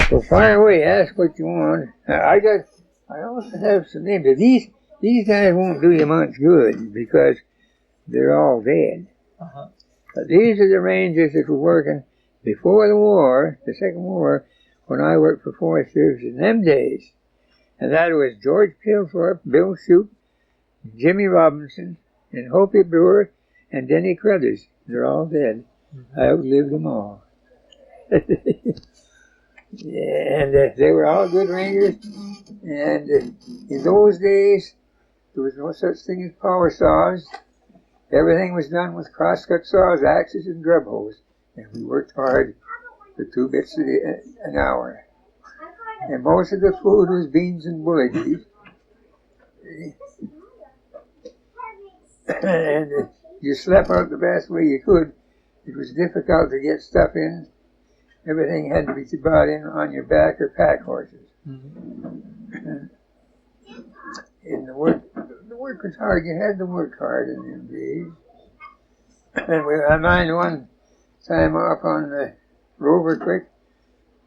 So fire away, ask what you want. I also have some names. These guys won't do you much good because they're all dead. Uh-huh. But these are the rangers that were working before the war, the Second War, when I worked for Forest Service in them days. And that was George Pilthorpe, Bill Shoup, Jimmy Robinson, and Hopi Brewer, and Denny Crothers. They're all dead. Mm-hmm. I outlived them all. And they were all good rangers. And in those days, there was no such thing as power saws. Everything was done with crosscut saws, axes, and grub hoes. And we worked hard for 2 bits an hour. And most of the food was beans and bully beef. And you slept out the best way you could. It was difficult to get stuff in. Everything had to be brought in on your back or pack horses. Mm-hmm. And the work was hard. You had to work hard in them days. And I mind one time off on the Rover Creek,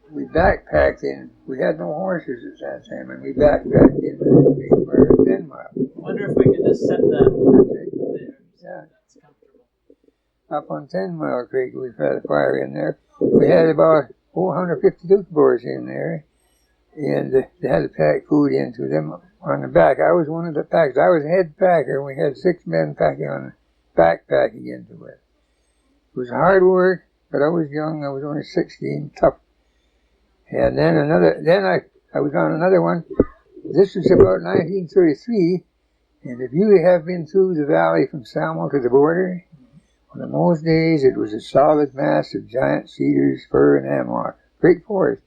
we backpacked in. We had no horses at that time, and we backpacked in the big fire at 10 Mile. I wonder if we could just set that there. Yeah. That's comfortable. Up on 10 Mile Creek, we've had a fire in there. We had about 450 Duke boars in there, and they had to pack food into them on the back. I was one of the packers. I was head packer, and we had 6 men packing on backpacking into it. It was hard work, but I was young. I was only 16, tough. And then I was on another one. This was about 1933, and if you have been through the valley from Salmo to the border, well, in those days it was a solid mass of giant cedars, fir, and hemlock. Great forest.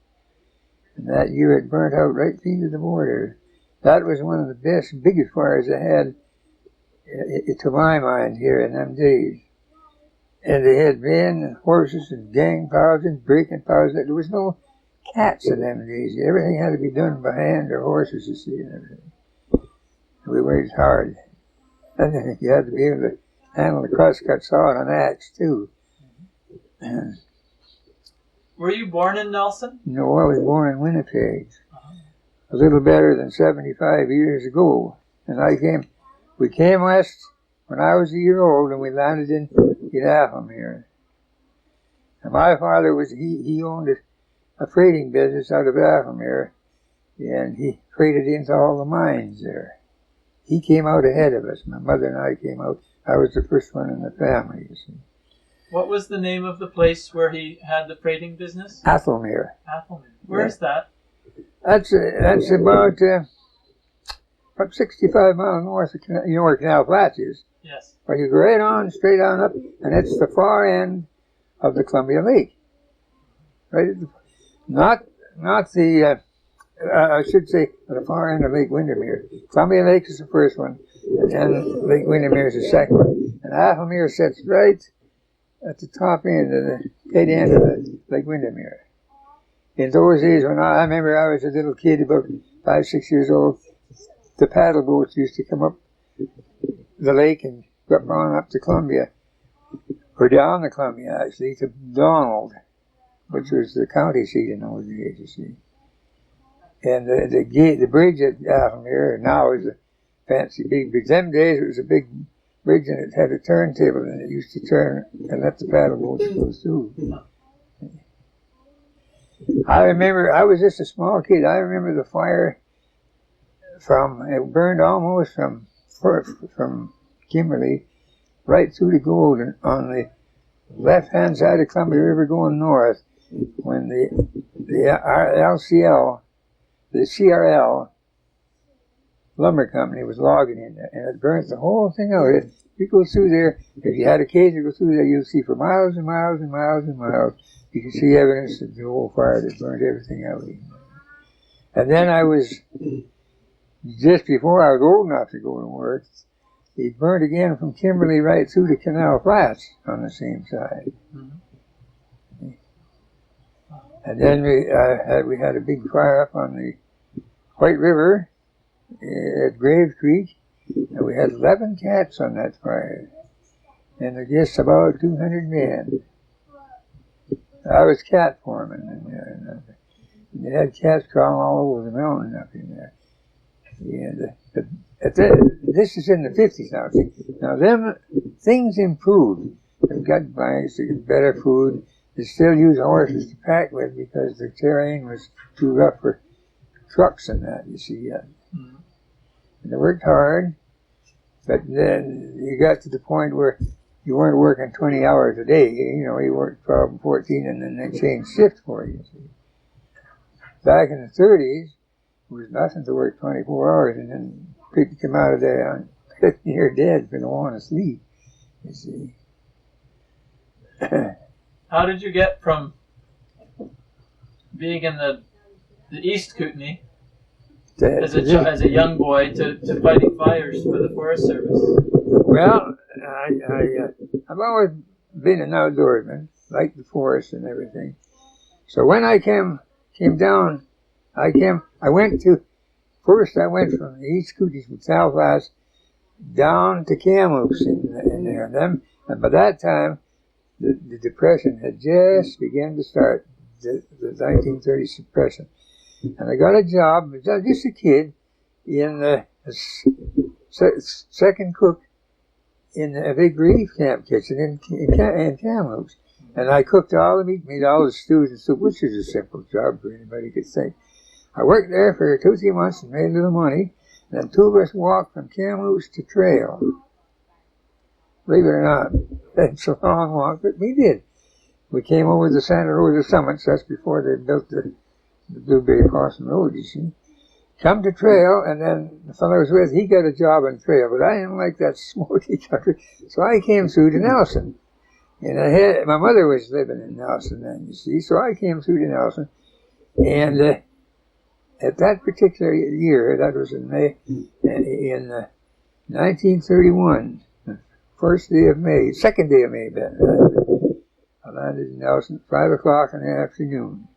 And that year it burnt out right through to the border. That was one of the best, biggest fires I had, to my mind, here in them days. And they had men and horses and gang plows and breaking plows. There was no cats in them days. Everything had to be done by hand or horses, you see, and everything. We worked hard. And then you had to be able to handle the crosscut saw and an axe, too. And were you born in Nelson? no, I was born in Winnipeg. A little better than 75 years ago. And we came west when I was a year old, and we landed in Atham here. And my father he owned a freighting business out of Atham here, and he freighted into all the mines there. He came out ahead of us. My mother and I came out. I was the first one in the family, you see. What was the name of the place where he had the freighting business? Athelmere. Athelmere. Where is that? That's about 65 miles north of where Canal Flats is. Yes. Well, you go right on, straight on up, and it's the far end of the Columbia Lake. Right at the, not the, I should say, the far end of Lake Windermere. Columbia Lake is the first one, and then Lake Windermere is the second one. And Athelmere sits right at the top end of the head end of the Lake Windermere. In those days, when I remember I was a little kid, about 5, 6 years old, the paddle boats used to come up the lake and go up to Columbia, or down the Columbia, actually, to Donald, which was the county seat in those days, you see. And the bridge at Athelmere now is a fancy big bridge. Them days it was a big bridge, and it had a turntable, and it used to turn and let the paddle boats go through. I remember, I was just a small kid. I remember the fire it burned almost from Kimberley right through to Golden on the left-hand side of Columbia River going north, when the CRL lumber company was logging in there, and it burnt the whole thing out. You go through there, if you had occasion to go through there, you'll see for miles and miles and miles and miles, you can see evidence of the whole fire that burned everything out. And then I was, just before I was old enough to go to work, it burned again from Kimberley right through to Canal Flats on the same side. Mm-hmm. And then we had a big fire up on the White River at Grave Creek, and we had 11 cats on that fire, and there's just about 200 men. I was cat foreman in there. They had cats crawling all over the mountain up in there. And this is in the 50s now. See? Now, them things improved. They've got bikes, they got better food. They still use horses to pack with because the terrain was too rough for trucks and that, you see. And they worked hard, but then you got to the point where you weren't working 20 hours a day. You know, you worked 12 and 14, and then they changed shift for you. See. Back in the 30s, it was nothing to work 24 hours, and then people come out of there near dead for no want to sleep, you see. How did you get from being in the East Kootenai as a young boy to fighting fires for the Forest Service? Well, I've always been an outdoorsman, liked the forest and everything. So when I came down, I went from the East Kootenai from Southwest down to Kamloops in there. And by that time, the Depression had just begun to start, the 1930s Depression. And I got a job, just a kid, in the second cook in a big relief camp kitchen in Kamloops. And I cooked all the meat, made all the stews and soup, which is a simple job for anybody could think. I worked there for 2-3 months and made a little money. And then 2 of us walked from Kamloops to Trail. Believe it or not, it's a long walk, but we did. We came over the Santa Rosa Summits. That's before they built the Blueberry Possum Road, you see. Come to Trail, and then the fellow I was with, he got a job in Trail, but I didn't like that smoky country, so I came through to Nelson. And my mother was living in Nelson then, you see, so I came through to Nelson. And at that particular year, that was in 1931, first day of May, second day of May, I landed in Nelson at 5 o'clock in the afternoon.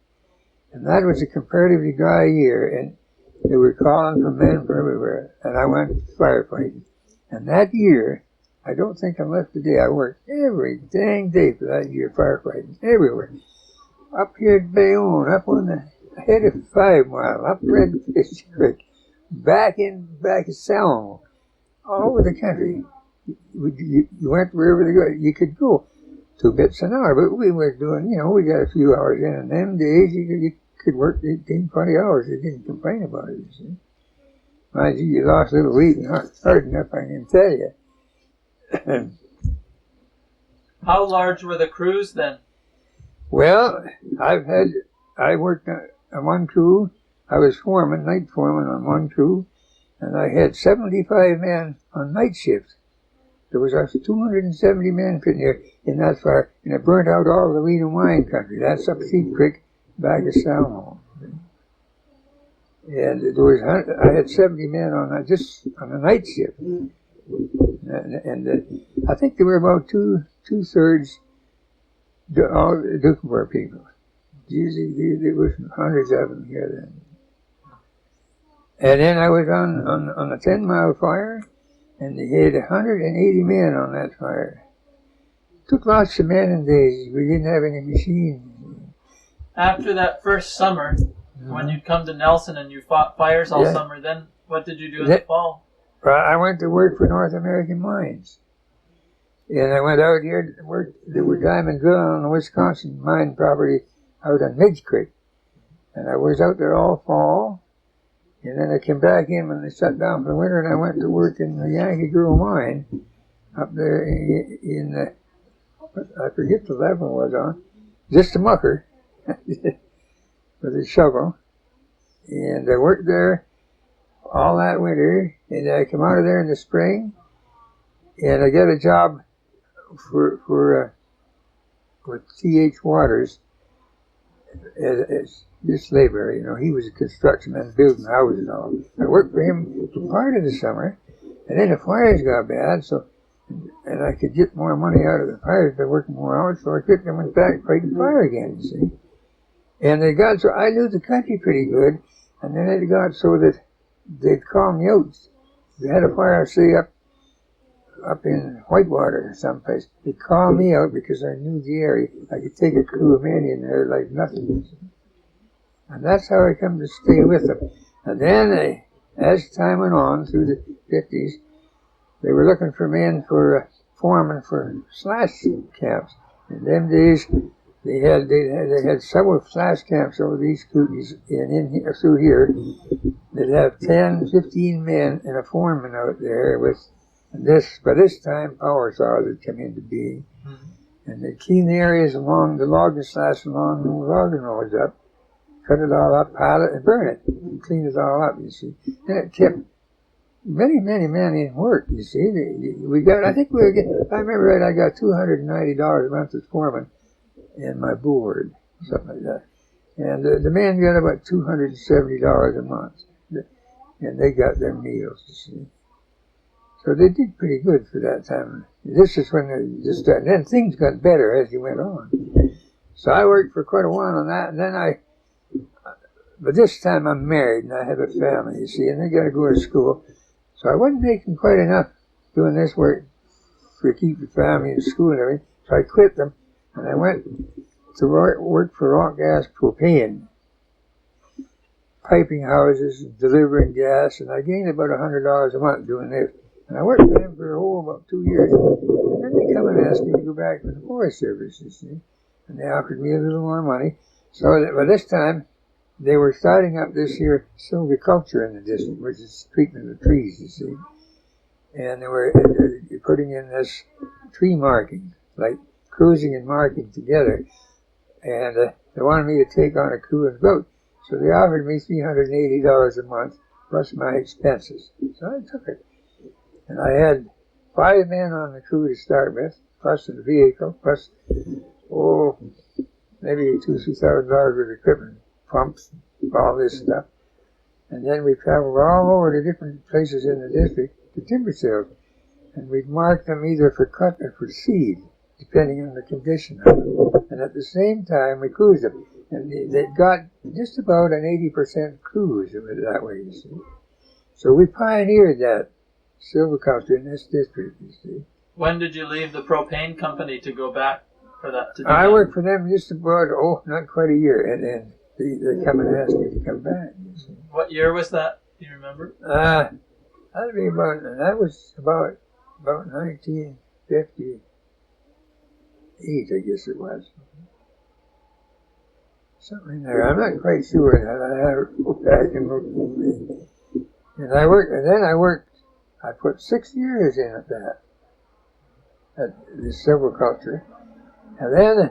And that was a comparatively dry year, and they were calling for men from everywhere, and I went firefighting. And that year, I don't think I left a day. I worked every dang day for that year firefighting, everywhere. Up here at Bayonne, up on the head of 5 Mile, up Redfish Creek, back at Salmo, all over the country. You went wherever you could go, 2 bits an hour, but we were doing, we got a few hours in, and them days you could work 18, 20 hours. They didn't complain about it, you see. Mind you lost a little weight and hard enough, I can tell you. How large were the crews then? Well, I worked on one crew. I was foreman, night foreman on one crew, and I had 75 men on night shift. There was 270 men in that fire, and it burnt out all the wheat and wine country. That's up Sheep Creek, back of Salmo. And I had 70 men just on a night shift. And I think there were about two-thirds all Dukenburg people. Usually there was hundreds of them here then. And then I was on a 10-mile fire, and they had 180 men on that fire. Took lots of men and days. We didn't have any machines. After that first summer, when you'd come to Nelson and you fought fires all summer, then what did you do in the fall? I went to work for North American Mines. And I went out here to work. There were diamond drilling on the Wisconsin mine property out on Midge Creek. And I was out there all fall. And then I came back in when they shut down for the winter, and I went to work in the Yankee Girl mine up there in the, I forget the level it was on, just a mucker with a shovel. And I worked there all that winter, and I come out of there in the spring, and I got a job with T.H. Waters as just labor. He was a construction man building houses and all. I worked for him for part of the summer, and then the fires got bad, and I could get more money out of the fires by working more hours, so I quit and went back fighting fire again, you see. And so I knew the country pretty good, and then it got so that they'd call me out. They had a fire, say, up in Whitewater or someplace. They'd call me out because I knew the area. I could take a crew of men in there like nothing. And that's how I come to stay with them. And then, as time went on through the 50s, they were looking for men for foremen for slash camps. In them days, they had several slash camps over these cooties through here. They'd have 10, 15 men and a foreman out there with this. By this time, power saws had come into being. And they'd clean the areas along the logging slash along the logging roads up, cut it all up, pile it, and burn it, and clean it all up, you see. And it kept many men in work, you see. If I remember right, I got $290 a month as foreman and my board, something like that. And the men got about $270 a month. And they got their meals, you see. So they did pretty good for that time. This is when then things got better as you went on. So I worked for quite a while on that, and then but this time I'm married and I have a family, you see, and they got to go to school. So I wasn't making quite enough doing this work to keep the family in school and everything. So I quit them, and I went to work for Rock Gas Propane, piping houses, delivering gas, and I gained about $100 a month doing this. And I worked for them for about 2 years. And then they come and asked me to go back to the Forest Service, you see. And they offered me a little more money. So that by this time, they were starting up this here silviculture in the district, which is treatment of trees, you see. And they were putting in this tree marking, like cruising and marking together. And they wanted me to take on a crew and boat. So they offered me $380 a month plus my expenses. So I took it. And I had 5 men on the crew to start with, plus the vehicle, plus, maybe $2,000 worth of equipment, pumps, all this stuff. And then we traveled all over to different places in the district to timber sales. And we'd mark them either for cut or for seed, depending on the condition of them. And at the same time, we cruised them. And they got just about an 80% cruise that way, you see. So we pioneered that silviculture in this district, you see. When did you leave the propane company to go back for that to do I that? worked for them just about, not quite a year, and then they come and ask me to come back, you see. What year was that? Do you remember? That was about 1958, I guess it was. Something there. I'm not quite sure. I have to go back and look. And I put 6 years in at that, at the silviculture. And then,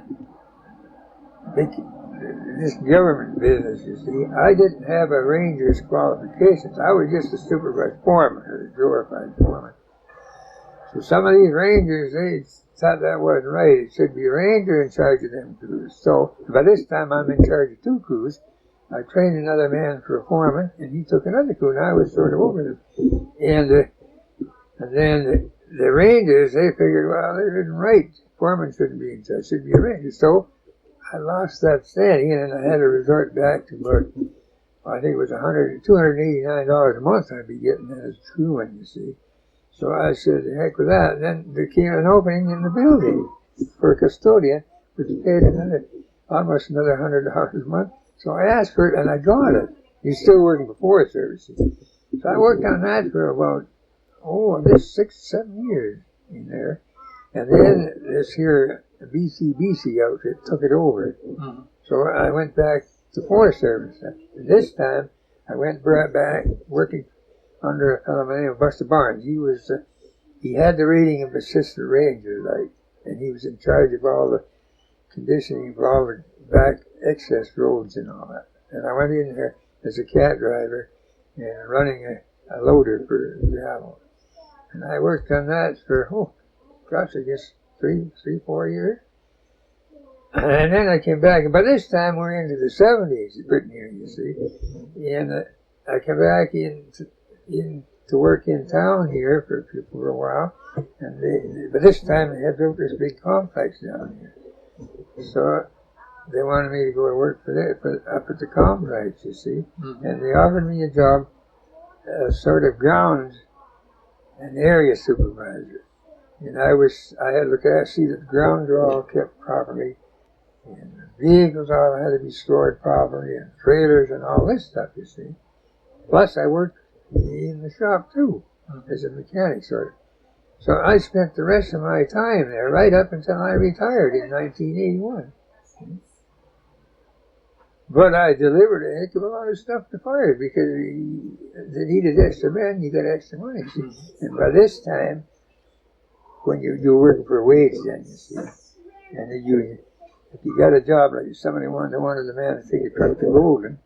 this government business, you see, I didn't have a ranger's qualifications. I was just a supervised foreman, or a glorified foreman. So some of these rangers, they thought that wasn't right. It should be a ranger in charge of them crews. So by this time, I'm in charge of 2 crews. I trained another man for a foreman, and he took another crew, and I was sort of over them. And then the rangers, they figured, well, that isn't right. Foreman shouldn't be in charge, should be a ranger. So I lost that standing, and I had to resort back to about, I think it was $289 a month I'd be getting as a crewman, you see. So I said, the heck with that. And then there came an opening in the building for a custodian, which paid almost another $100 a month. So I asked for it, and I got it. He's still working for Forest Services. So I worked on that for about, 6, 7 years in there. And then this here BCBC outfit took it over. Mm-hmm. So I went back to Forest Service. And this time, I went back working under a fellow by the name of Buster Barnes. He had the rating of assistant ranger, and he was in charge of all the conditioning of all the back excess roads and all that. And I went in there as a cat driver and running a loader for gravel. And I worked on that for, I guess 3, 4 years. And then I came back, and by this time we're into the 70s, Britain here, you see. And I came back in to work in town here for a while. And but this time they had built this big complex down here. So they wanted me to go to work up at the complex, you see. Mm-hmm. And they offered me a job, sort of grounds and area supervisor. And I had to look at see that the grounds were all kept properly, And the vehicles all had to be stored properly, and trailers and all this stuff, you see. Plus, I worked in the shop, too, as a mechanic, sort of. So I spent the rest of my time there, right up until I retired in 1981. But I delivered a heck of a lot of stuff to fires because they needed extra men, you got extra money. See? And by this time, when you're working for a wage, then you see, and if you got a job like somebody wanted the man to take a truck to Golden,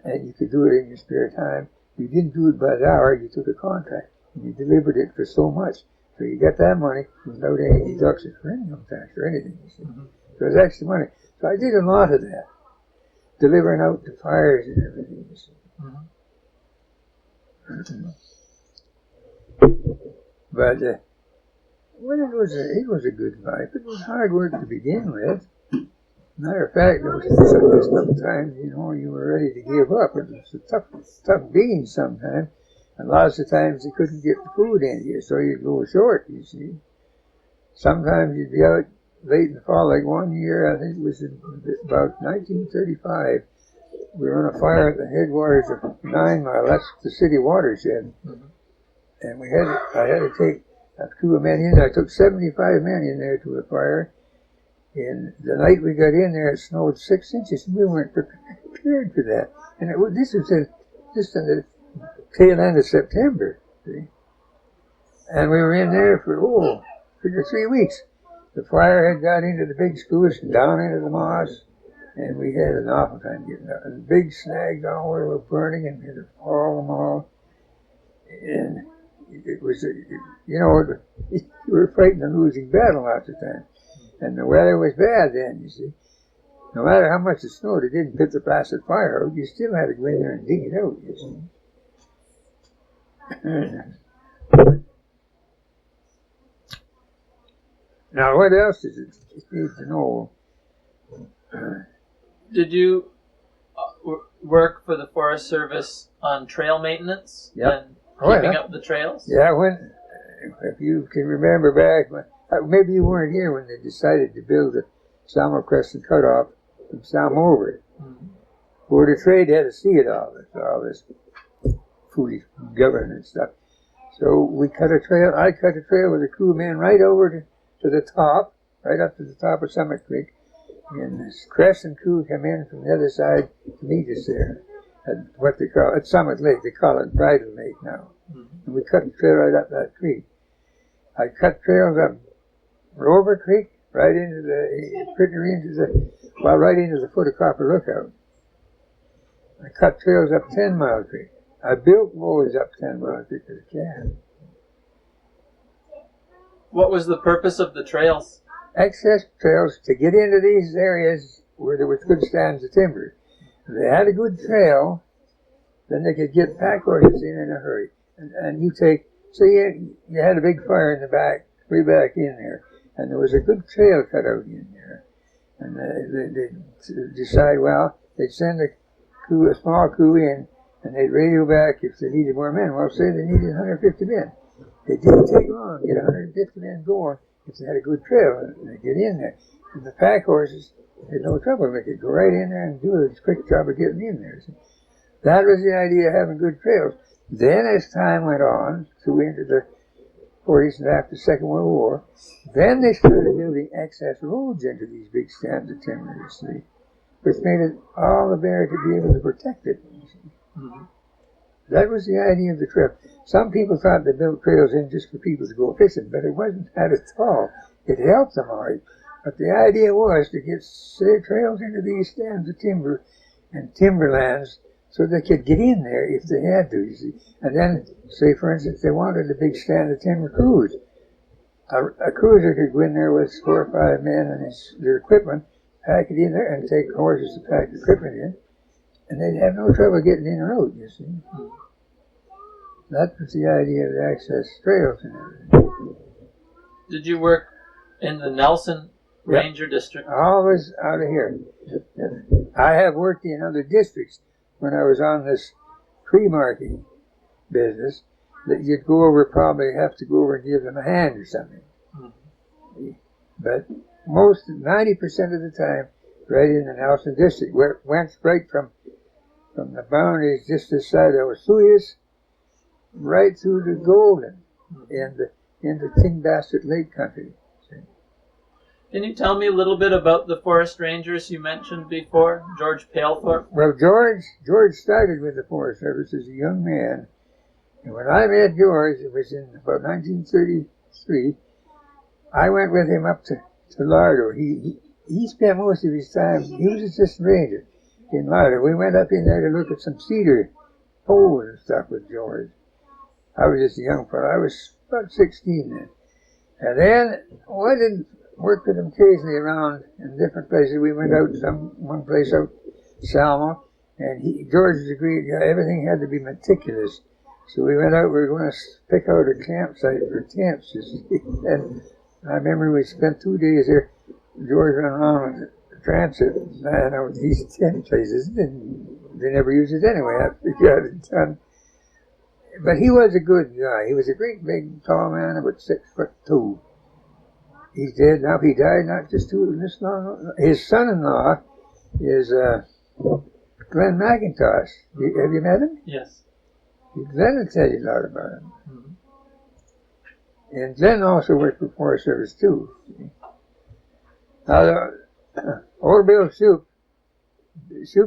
and you could do it in your spare time, you didn't do it by the hour. You took a contract and you delivered it for so much. So you got that money without any deductions for income tax or anything. You see. So it was extra money. So I did a lot of that. Delivering out to fires and everything, you see. But well, it was a good life. It was hard work to begin with. Matter of fact, there was sometimes, you know, you were ready to give up. It was a tough being sometimes. And lots of times you couldn't get the food in you, so you'd go short, you see. Sometimes you'd be out late in the fall, like one year, I think it was in about 1935, we were on a fire at the headwaters of 9 Mile, that's the city watershed. And I had to take a crew of men in. I took 75 men in there to a fire. And the night we got in there, it snowed 6 inches, and we weren't prepared for that. And this was just in the tail end of September, see? And we were in there for 3 weeks. The fire had got into the big spruce and down into the moss, and we had an awful time getting out. And big snags all were burning, and we had to haul them all. And it was, you know, you were fighting a losing battle lots of times. And the weather was bad then, you see. No matter how much it snowed, it didn't put the blasted fire out. You still had to go in there and dig it out, you see. Now, what else does it need to know? Did you work for the Forest Service on trail maintenance? Yep. And keeping up the trails? Yeah, if you can remember back, maybe you weren't here when they decided to build the Salmo Crescent Cutoff from Salmo over. Board of Trade had to see it all this foolish government stuff. So we cut a trail. I cut a trail with a crew of men right over to the top, right up to the top of Summit Creek. And this Crescent crew come in from the other side to meet us there at what they call, at Summit Lake. They call it Bridle Lake now. And we cut the trail right up that creek. I cut trails up Rover Creek, right into the foot of Copper Lookout. I cut trails up 10 Mile Creek. I built roads up 10 Mile Creek as a cat. What was the purpose of the trails? Access trails to get into these areas where there was good stands of timber. If they had a good trail, then they could get pack horses in a hurry. And you you had a big fire in the back, way back in there, and there was a good trail cut out in there. And they decide, well, they'd send a small crew in, and they'd radio back if they needed more men. Well, say they needed 150 men. It didn't take long to get 150 men going if they had a good trail, and they'd get in there. And the pack horses had no trouble. They could go right in there and do a quick job of getting in there. So that was the idea of having good trails. Then as time went on, through into the 40s and after the Second World War, then they started building access roads into these big stands of timber, you see, which made it all the better to be able to protect it. You see. That was the idea of the trail. Some people thought they built trails in just for people to go fishing, but it wasn't that at all. It helped them all right. But the idea was to get trails into these stands of timber and timberlands so they could get in there if they had to, you see. And then, say, for instance, they wanted a big stand of timber cruise. A cruiser could go in there with 4 or 5 men and their equipment, pack it in there, and take horses to pack the equipment in. And they'd have no trouble getting in or out, you see. That was the idea of the access trails and everything. Did you work in the Nelson Ranger District? Always out of here. I have worked in other districts when I was on this tree marking business, that you'd go over, probably have to go over and give them a hand or something. But 90% of the time, right in the Nelson district, where it went right from the boundaries just this side of Osuis, right through the Golden, into Tin Bastard Lake country. Can you tell me a little bit about the forest rangers you mentioned before, George Palethorpe? Well, George started with the Forest Service as a young man, and when I met George, it was in about 1933. I went with him up to Lardo. He spent most of his time. He was assistant ranger in Lardo. We went up in there to look at some cedar poles and stuff with George. I was just a young fellow. I was about 16 then. And then, I didn't work with him occasionally around in different places. We went out one place out, Salmo, and George agreed, everything had to be meticulous. So we went out, we were going to pick out a campsite for tents, you see. And I remember we spent 2 days there. George ran around with the transit, and these tent places, and they never used it anyway after he got it done. But he was a good guy. He was a great big tall man, about 6'2". He's dead now. He died not just this long. His son-in-law is Glenn McIntosh. Have you met him? Yes. Glenn will tell you a lot about him. And Glenn also worked for Forest Service too. Now, old Bill Shoup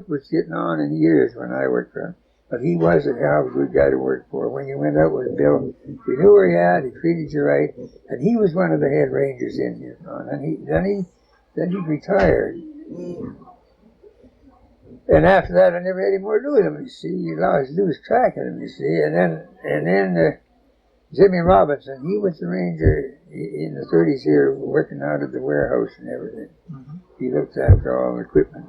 was getting on in years when I worked for him. But he was a hell of a good guy to work for. When you went out with Bill, you knew where you had, he treated you right, and he was one of the head rangers in here. And then he retired. And after that, I never had any more to do with him. You see, you lost lose track of him. You see, and then Jimmy Robinson, he was the ranger in the 30s here, working out at the warehouse and everything. He looked after all the equipment.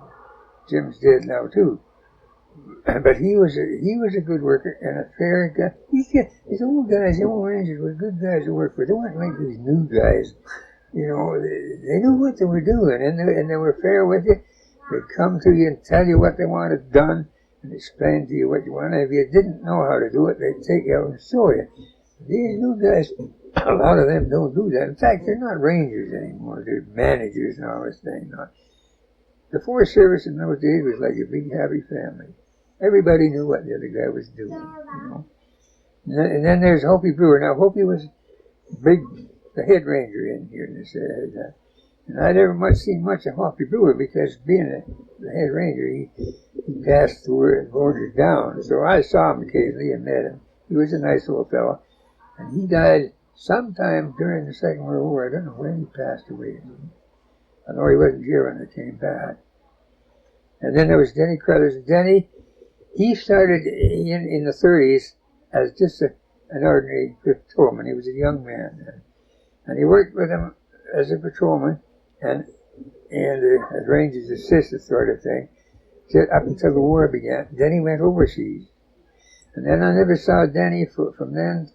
Jim's dead now too. But he was a good worker and a fair guy. These old guys, the old rangers were good guys to work for. They weren't like these new guys. You know, they knew what they were doing, and they were fair with you. They'd come to you and tell you what they wanted done and explain to you what you wanted. If you didn't know how to do it, they'd take you out and show you. These new guys, a lot of them don't do that. In fact, they're not rangers anymore. They're managers and all this thing. The Forest Service in those days was like a big happy family. Everybody knew what the other guy was doing, you know. And then there's Hopi Brewer. Now, Hopi was the head ranger in here in this area. And I never seen much of Hopi Brewer because being the head ranger, he passed the borders down. So I saw him occasionally and met him. He was a nice old fellow. And he died sometime during the Second World War. I don't know when he passed away. I know he wasn't here when I came back. And then there was Denny Crothers. Denny, he started in the 30s as just an ordinary patrolman. He was a young man then. And he worked with him as a patrolman and as ranger's assistant sort of thing up until the war began. Then he went overseas. And then I never saw Denny from then.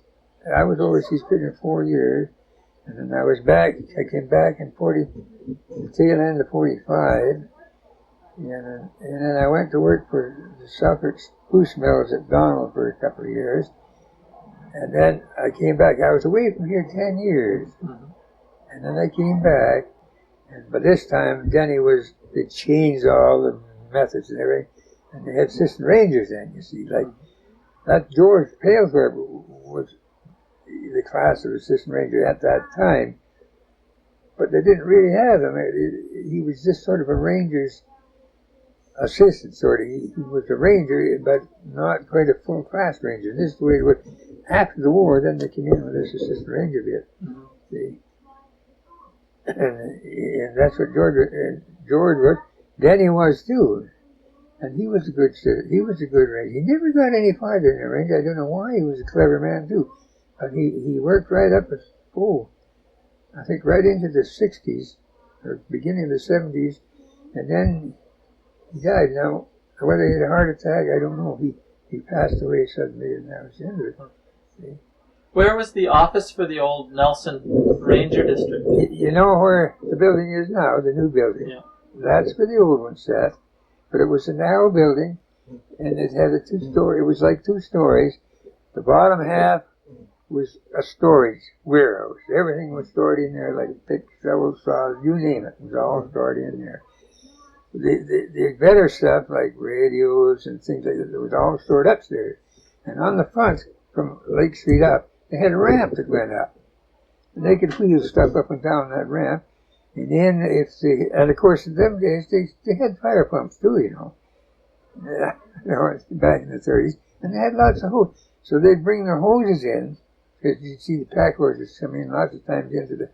I was overseas for 4 years. And then I was back. I came back in the tail end of 45. And then I went to work for the Suffolk Spruce Mills at Donald for a couple of years. And then I came back. I was away from here 10 years. And then I came back. And by this time, Denny they changed all the methods and everything. And they had assistant rangers then, you see. Like, that George Palethorpe was the class of assistant ranger at that time. But they didn't really have him. He was just sort of a ranger's assistant, sort of. He was a ranger, but not quite a full class ranger. This is the way it was. After the war, then they came in with this assistant ranger bit. See? And that's what George was. Denny was too. And he was a good ranger. He never got any farther in the range. I don't know why. He was a clever man too. But he worked right up I think right into the 60s, or beginning of the 70s, and then he died. Now, whether he had a heart attack, I don't know. He passed away suddenly, and that was the end of it. See? Where was the office for the old Nelson Ranger District? You know where the building is now, the new building? Yeah. That's where the old one sat. But it was a narrow building, and it had it was like 2 stories. The bottom half was a storage warehouse. Everything was stored in there, like picks, shovels, saws, you name it. It was all stored in there. the better stuff like radios and things like that, it was all stored upstairs. And on the front, from Lake Street up, they had a ramp that went up. And they could wheel stuff up and down that ramp. And then and of course in them days, they had fire pumps too, you know. Back in the 30s. And they had lots of hoses. So they'd bring their hoses in, because you'd see the pack horses come in lots of times into the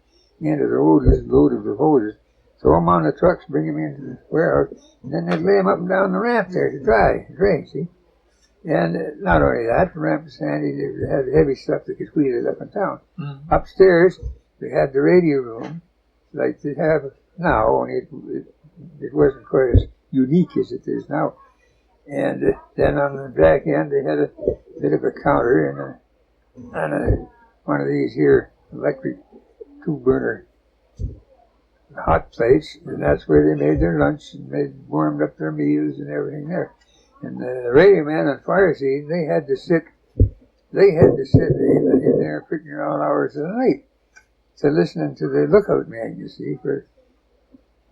end of the road, loaded with hoses. Throw them on the trucks, bring them into the warehouse, and then they'd lay them up and down the ramp there to drain, see? And not only that, the ramp was handy, they had heavy stuff that could wheel it up and down. Mm-hmm. Upstairs, they had the radio room, like they have now, only it wasn't quite as unique as it is now. And then on the back end, they had a bit of a counter and one of these here electric two-burner hot plates, and that's where they made their lunch and they warmed up their meals and everything there. And the radio man on fire scene, they had to sit in there freaking all hours of the night to listening to the lookout man, you see, for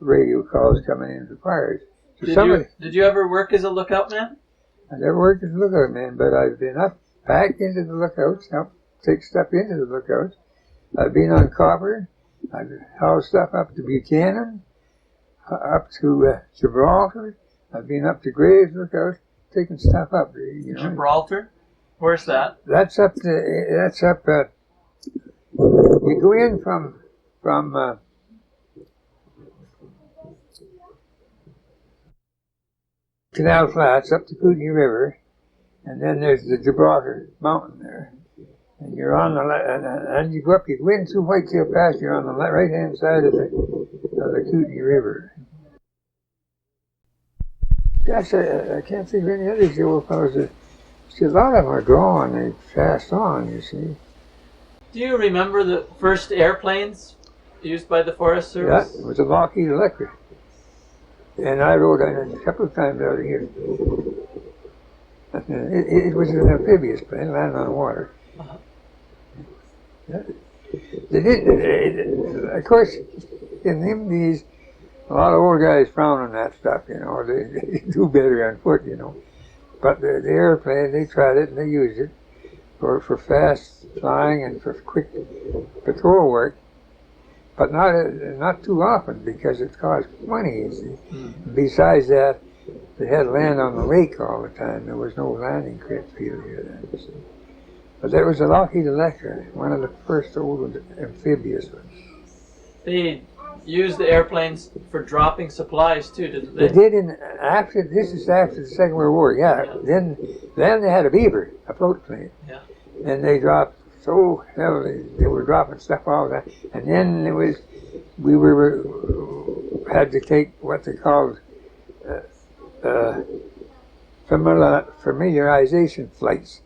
radio calls coming in for fires. So did you ever work as a lookout man? I never worked as a lookout man, but I've been back into the lookouts, helped take stuff into the lookouts. I've been on copper. I've hauled stuff up to Buchanan, up to Gibraltar. I've been up to Graves Lookout, taking stuff up. You know. Gibraltar? Where's that? That's up. You go in from Canal Flats up to Kootenai River, and then there's the Gibraltar Mountain there. And you're on the and you go up, you go in through Whitetail Pass, you're on the right-hand side of the Kootenai River. Gosh, I can't think of any others old fellows. See, a lot of them are gone. They passed on, you see. Do you remember the first airplanes used by the Forest Service? Yeah, it was a Lockheed Electric. And I rode on it a couple of times out of here. It was an amphibious plane, landing on water. Uh-huh. They did, of course, in them days, a lot of old guys frown on that stuff, you know. They do better on foot, you know. But the airplane, they tried it and they used it for fast flying and for quick patrol work. But not too often because it cost money, you see. Mm. Besides that, they had to land on the lake all the time. There was no landing field here then, you see. But there was a Lockheed Electric, one of the first old amphibious ones. They used the airplanes for dropping supplies too, didn't they? They did after the Second World War, yeah. Then they had a Beaver, a float plane. Yeah. And they dropped so heavily, they were dropping stuff all the time. And then we had to take what they called familiarization flights.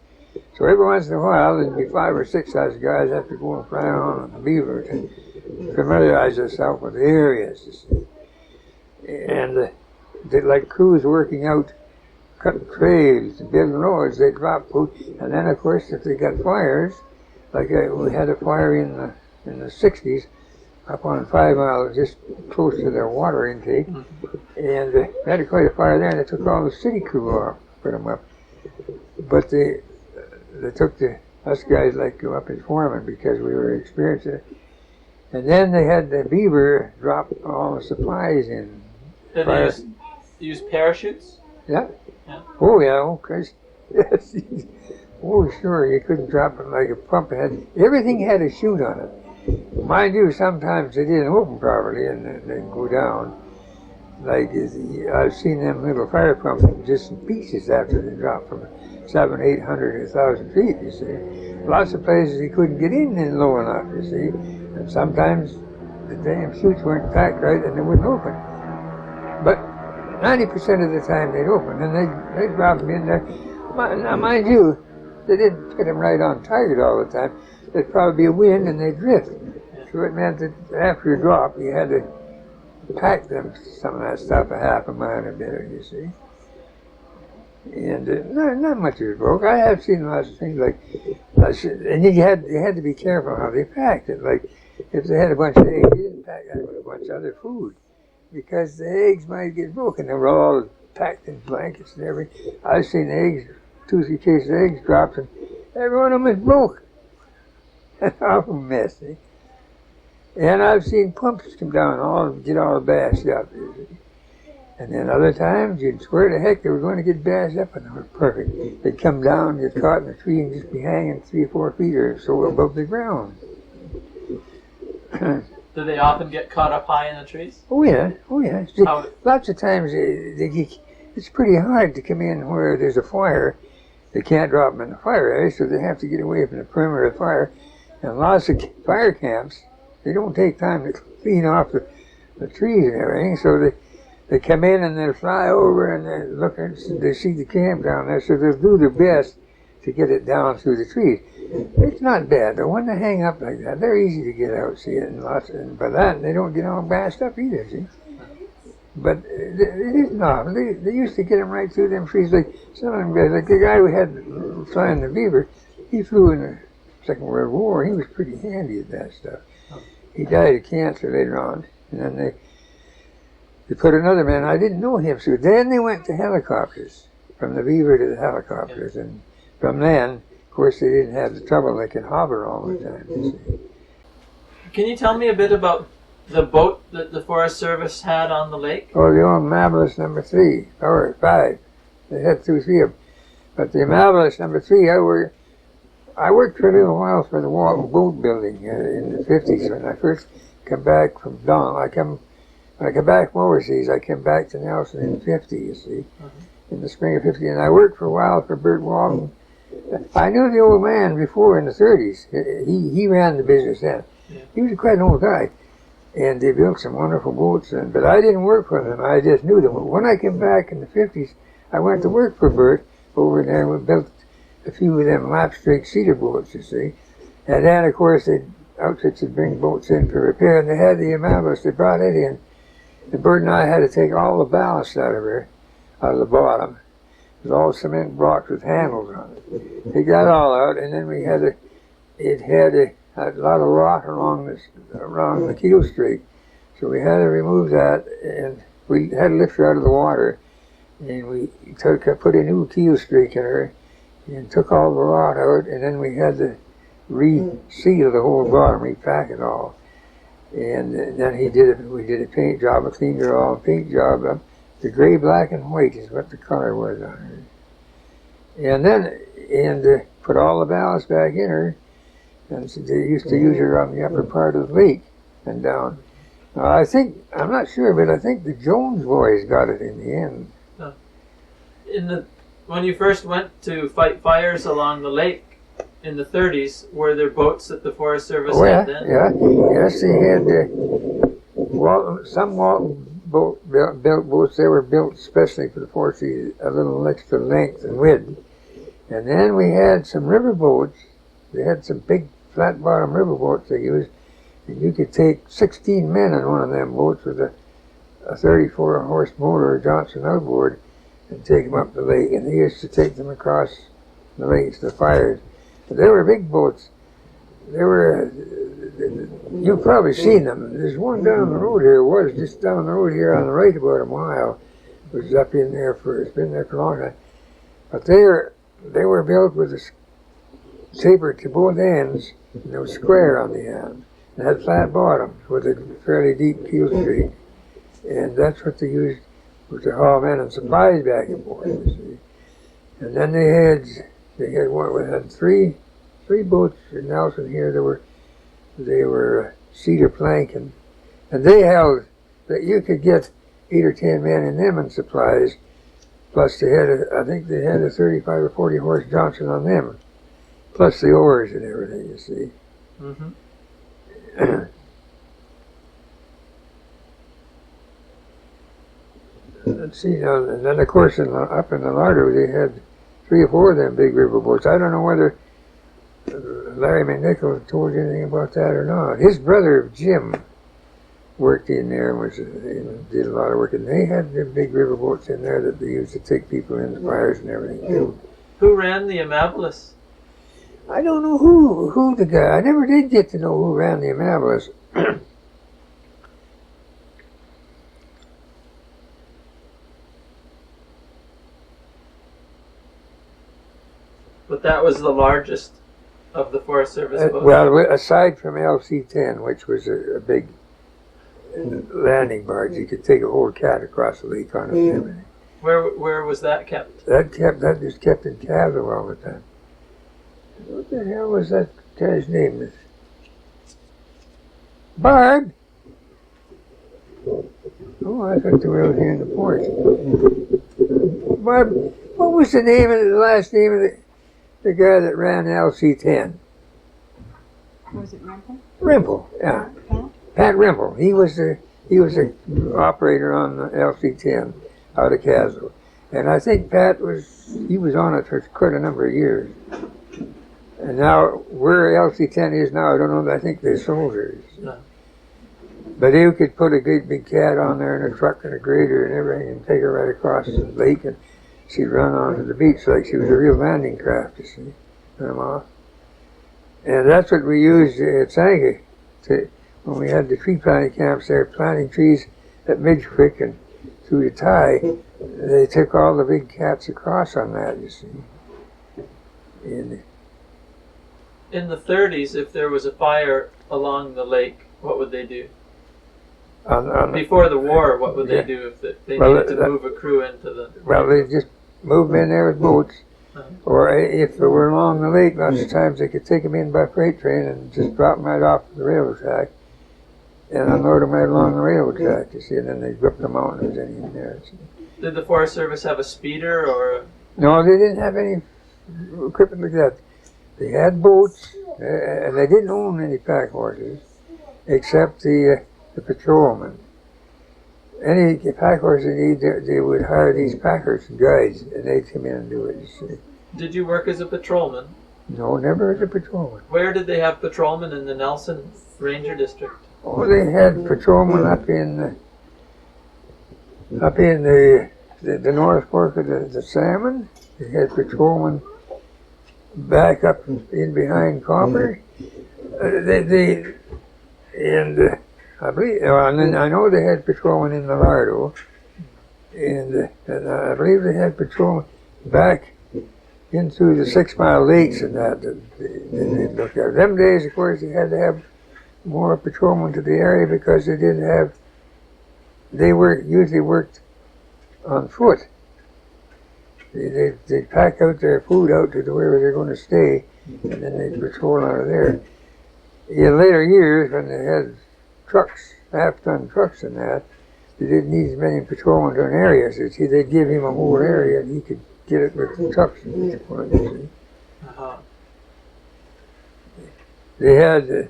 So every once in a while, there'd be 5 or 6 of us guys have to go and fly on the Beaver to familiarize ourselves with the areas. And like crews working out, cutting trails, building roads, they drop food. And then, of course, if they got fires, like we had a fire in the 60s up on 5 Mile, just close to their water intake. Mm-hmm. And they had quite a fire there, and they took all the city crew off, put them up. But they took us guys like go up as foreman because we were experienced. And then they had the Beaver drop all the supplies in. Did they use parachutes? Yeah. Oh yeah, okay. Yes. Oh sure, you couldn't drop it like a pump. Everything had a chute on it. Mind you, sometimes they didn't open properly and they'd go down. Like I've seen them little fire pumps just in pieces after they dropped from 700, 800, 1,000 feet, you see. Lots of places you couldn't get in low enough, you see. And sometimes the damn chutes weren't packed right and they wouldn't open. But 90% of the time they'd open and they'd drop them in there. Now, mind you, they didn't put them right on target all the time. There'd probably be a wind and they'd drift. So it meant that after a drop, you had to pack them, some of that stuff, a half a mile or better, you see. And not much of it broke. I have seen lots of things like, and you had to be careful how they packed it. Like if they had a bunch of eggs, you didn't pack that with a bunch of other food. because the eggs might get broken. They were all packed in blankets and everything. I've seen eggs, 2-3 cases of eggs dropped, and every one of them is broke. Awful messy. And I've seen pumps come down, get all bashed up. And then other times, you'd swear to heck they were going to get bashed up, and they were perfect. They'd come down, get caught in a tree, and just be hanging 3 or 4 feet or so above the ground. Do they often get caught up high in the trees? Oh yeah. Lots of times it's pretty hard to come in where there's a fire. They can't drop them in the fire area, so they have to get away from the perimeter of the fire. And lots of fire camps, they don't take time to clean off the trees and everything, so they come in and they'll fly over and they look and they see the camp down there, so they'll do their best to get it down through the trees. It's not bad though. When they hang up like that, they're easy to get out, see, and by that they don't get all bashed up either, see. But it isn't often. They used to get them right through them trees. Like some of them guys, like the guy we had flying the beaver, he flew in the Second World War. He was pretty handy at that stuff. He died of cancer later on, and then they put another man. I didn't know him, so then they went to helicopters, from the beaver to the helicopters, and from then, of course, they didn't have the trouble. They could hover all the time. You see. Can you tell me a bit about the boat that the Forest Service had on the lake? Oh, the old Marvelous number 3 or 5. They had 2 or 3 of them, but the Marvelous number 3, I worked for a little while for the Walton Boat Building in the 50s when I first come back from Don. When I come back from overseas, I came back to Nelson in 50, you see, in the spring of 50, and I worked for a while for Bert Walton. I knew the old man before in the 30s. He ran the business then. Yeah. He was quite an old guy, and they built some wonderful boats then, but I didn't work for them. I just knew them. When I came back in the 50s, I went to work for Bert over there, and we built a few of them lap-strake cedar boats, you see. And then, of course, outfits would bring boats in for repair, and they had the Marvelous. They brought it in. And Bert and I had to take all the ballast out of her, out of the bottom. It was all cement blocks with handles on it. They got all out, and then it had a lot of rot around the keel streak. So we had to remove that, and we had to lift her out of the water. And we put a new keel streak in her, and took all the rot out, and then we had to reseal the whole bottom, repack it all. And then we did a paint job, a cleaned her all, paint job up. The gray, black, and white is what the color was on her. And put all the ballast back in her, and so they used to use her on the upper part of the lake and down. Now I'm not sure, but I think the Jones boys got it in the end. When you first went to fight fires along the lake in the 30s, were there boats that the Forest Service had then? Yes, they had some Walton built boats. They were built especially for the Forest, a little extra length and width. And then we had some river boats. They had some big flat-bottom river boats they used, and you could take 16 men in one of them boats with a 34-horse motor or Johnson outboard and take them up the lake, and they used to take them across the lakes to fires. But they were big boats. You've probably seen them. There's one down the road here, just down the road here on the right about a mile. It was up in there it's been there for a long time. But they were built with a taper to both ends, and they were square on the end. They had flat bottoms with a fairly deep keel streak. And that's what they used to haul men and supplies back and forth, you see. And then they had three boats in Nelson here. They were cedar planking, and they held that you could get 8 or 10 men in them and supplies. Plus I think they had a 35 or 40 horse Johnson on them, plus the oars and everything, you see. Mm-hmm. Let's see now, and then of course up in the larder they had 3 or 4 of them big river boats. I don't know whether Larry McNichol told you anything about that or not. His brother Jim worked in there and did a lot of work, and they had the big river boats in there that they used to take people in the fires and everything too. Who ran the Amabilis? I don't know who the guy. I never did get to know who ran the Amabilis. But that was the largest of the Forest Service boats? Well, aside from LC-10, which was a big landing barge, you could take a whole cat across the lake on it. Where was that kept? That was kept in Castle all the time. What the hell was that guy's name? Barb! Oh, I thought they were out here in the porch. Barb, what was the last name of the guy that ran LC-10? Was it Rimple? Rimple, yeah. Pat Rimple. He was the operator on the LC-10 out of Castle. And I think Pat was on it for quite a number of years. And now, where LC-10 is now, I don't know, I think they're soldiers. No. But they could put a great big cat on there and a truck and a grader and everything and take her right across the lake, and she'd run onto the beach like she was a real landing craft, you see. And that's what we used at Sanger when we had the tree planting camps there, planting trees at Midge Creek and through the tie. They took all the big cats across on that, you see. And in the 30s, if there was a fire along the lake, what would they do? Before the war, what would they do if they needed to move a crew into the... Well, they just move them in there with boats. Or if they were along the lake, lots of times they could take them in by freight train and just drop them right off the railroad track and unload them right along the railroad track, you see, and then they'd go up the mountains and in there. Did the Forest Service have a speeder or... No, they didn't have any equipment like that. They had boats, and they didn't own any pack horses, except the patrolmen. Any pack horse they need, they would hire these packers and guides, and they'd come in and do it, you see. Did you work as a patrolman? No, never as a patrolman. Where did they have patrolmen in the Nelson Ranger District? Oh, they had patrolmen up in the North Fork of the Salmon. They had patrolmen back up in behind Copper. I believe, and then I know they had patrolmen in the Lardo, and I believe they had patrolmen back into the 6 Mile Lakes and that. They looked at them days. Of course, they had to have more patrolmen to the area because they didn't have. They usually worked on foot. They'd pack out their food out to wherever they're going to stay, and then they'd patrol out of there. In later years, when they had trucks, half-ton trucks and that, they didn't need as many patrolmen to an area. So see, they'd give him a whole area and he could get it with the trucks and each one, you see. They had, in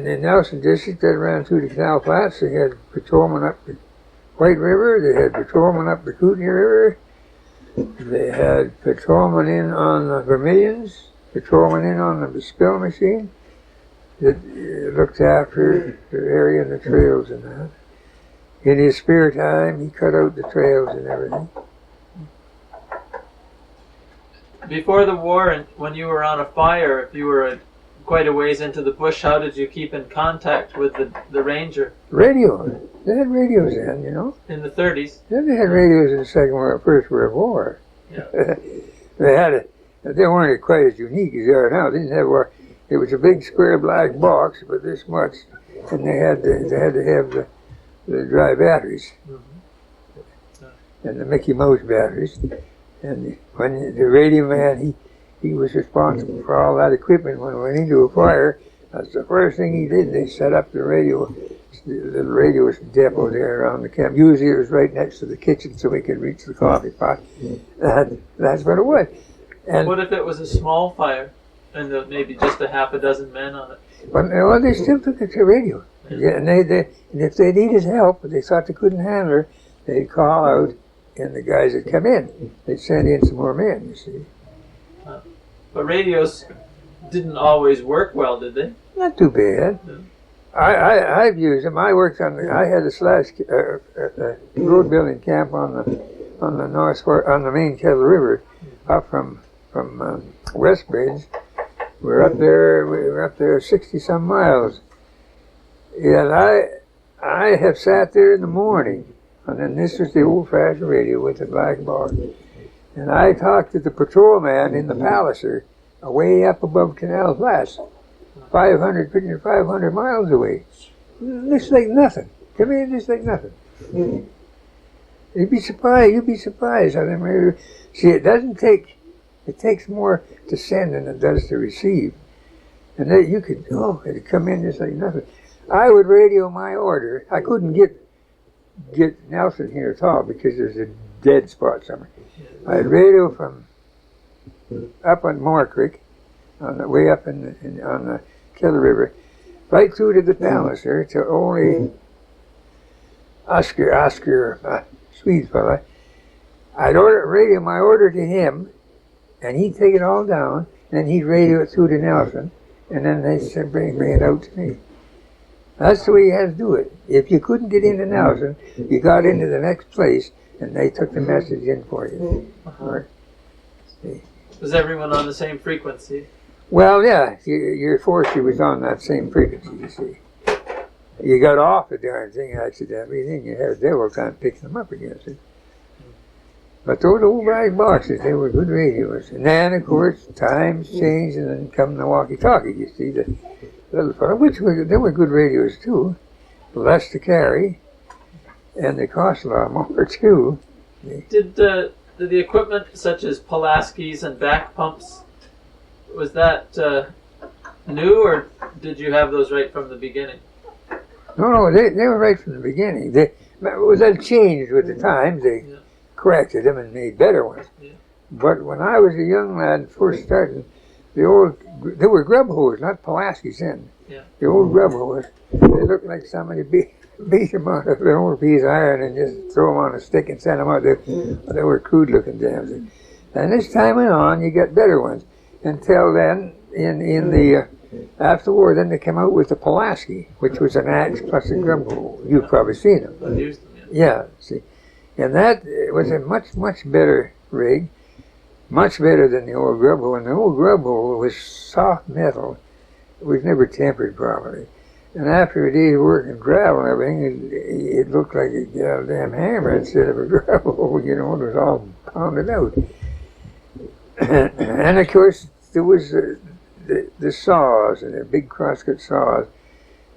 the Nelson District that ran through the Canal Flats, they had patrolmen up the White River, they had patrolmen up the Kootenai River, they had patrolmen in on the Vermilions, patrolmen in on the spill machine. That looked after the area and the trails and that. In his spare time, he cut out the trails and everything. Before the war, and when you were on a fire, if you were quite a ways into the bush, how did you keep in contact with the ranger? Radio. They had radios then, you know. In the 30s? Then they had radios in the First World War. Yeah. They weren't quite as unique as they are now. They didn't have war. It was a big square black box, but this much, and they had to have the dry batteries, and the Mickey Mouse batteries. And when the radio man, he was responsible for all that equipment. When we went into a fire, that's the first thing he did. They set up the radio depot there around the camp. Usually it was right next to the kitchen, so we could reach the coffee pot. That's what it was. And what if it was a small fire? And maybe just a half a dozen men on it. But they still took it to radio. Yeah, and if they needed help, but they thought they couldn't handle it, they'd call out, and the guys would come in. They'd send in some more men, you see. But radios didn't always work well, did they? Not too bad. No. I've used them. I worked on I had a road building camp on the North Fork, on the main Kettle River, up from Westbridge. We were up there 60-some miles. And I have sat there in the morning, and then this was the old-fashioned radio with the black bar. And I talked to the patrolman in the Palliser, way up above Canal Flats, 500 miles away. Looks like nothing. Come in, just like nothing. You'd be surprised how them radio. See, it takes more to send than it does to receive. And then it'd come in just like nothing. I would radio my order. I couldn't get Nelson here at all because there's a dead spot somewhere. I'd radio from up on Moore Creek, on the way up on the Killer River, right through to the Palliser to only Oscar Swede fella. I'd radio my order to him, and he'd take it all down, and then he'd radio it through to Nelson, and then they said bring it out to me. That's the way you had to do it. If you couldn't get into Nelson, you got into the next place, and they took the message in for you. Was everyone on the same frequency? Well, yeah, your force was on that same frequency, you see. You got off the darn thing accidentally, then you had a devil time picking them up again, see. But those old black boxes, they were good radios. And then, of course, times changed, and then come the walkie-talkie, you see, the little fellow, they were good radios, too. Less to carry, and they cost a lot more, too. Did the equipment, such as Pulaski's and back pumps, was that new, or did you have those right from the beginning? No, they were right from the beginning. That changed with the times. They corrected them and made better ones. Yeah. But when I was a young lad first starting, they were grub hose, not Pulaski's then. Yeah. The old grub hose, they looked like somebody beat them out of an old piece of iron and just throw them on a stick and send them out. They were crude looking dams. And as time went on, you got better ones. Until then, in the after the war, then they came out with the Pulaski, which was an axe plus a grub hole. You've probably seen them. I've used them, yeah, see. And that was a much, much better rig, much better than the old grub hole. And the old grub hole was soft metal. It was never tempered properly. And after a day's work in gravel and everything, it looked like a goddamn hammer instead of a grub hole. You know, it was all pounded out. And of course, there was the saws, and the big crosscut saws.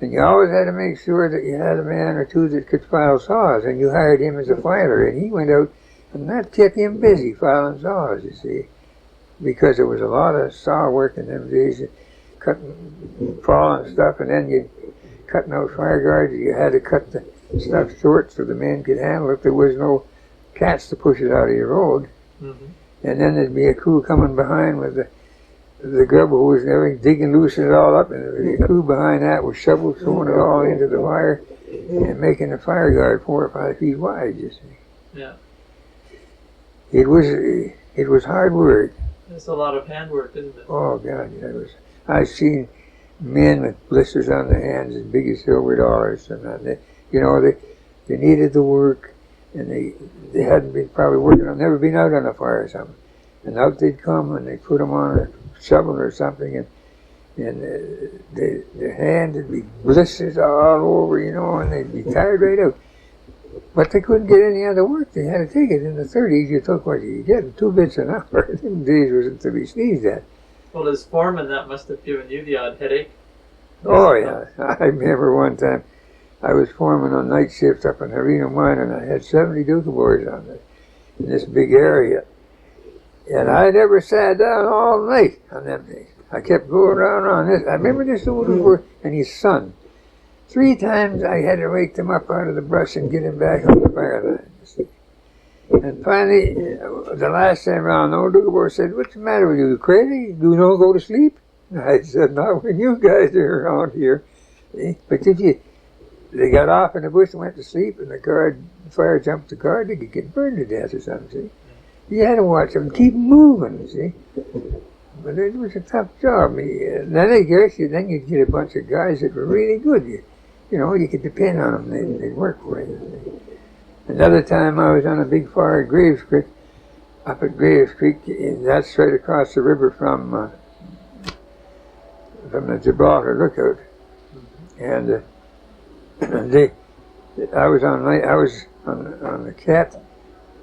And you always had to make sure that you had a man or two that could file saws, and you hired him as a filer, and he went out, and that kept him busy filing saws, you see, because there was a lot of saw work in them days, cutting fallen stuff, and then you cutting out fire guards. You had to cut the stuff short so the men could handle it. There was no cats to push it out of your road. Mm-hmm. And then there'd be a crew coming behind with the grub hose and everything, digging, loosening it all up, and the crew behind that was shovels, throwing it all into the fire and making the fire guard 4 or 5 feet wide, you see. Yeah. It was hard work. It's a lot of handwork, isn't it? Oh, God, yeah, it was. I've seen men with blisters on their hands as big as silver dollars, and they needed the work, and they hadn't been probably working on, never been out on a fire or something. And out they'd come, and they'd put them on a shovel or something, and their hands would be blisters all over, and they'd be tired right out. But they couldn't get any other work. They had to take it. In the 30s, you took what you could get, 2 bits an hour. In the days wasn't to be sneezed at. Well, as foreman, that must have given you the odd headache. Oh, yeah. I remember one time I was foreman on night shift up in Harino Mine, and I had 70 Duca boys on it in this big area. And I never sat down all night on them things. I kept going around on this. I remember this old boy and his son. 3 times I had to wake them up out of the brush and get him back on the fire line. And finally, the last time around, the old Duca boy said, "What's the matter with you? You crazy? You don't go to sleep?" I said, "Not when you guys are around here." But they got off in the bush and went to sleep, and the fire jumped the guard, they could get burned to death or something, see. You had to watch them keep moving, see. But it was a tough job. And then I guess then you'd get a bunch of guys that were really good. You could depend on them. They'd work for you. Another time I was on a big fire at Graves Creek, up at Graves Creek, and that's right across the river from the Gibraltar Lookout. And I was on the cat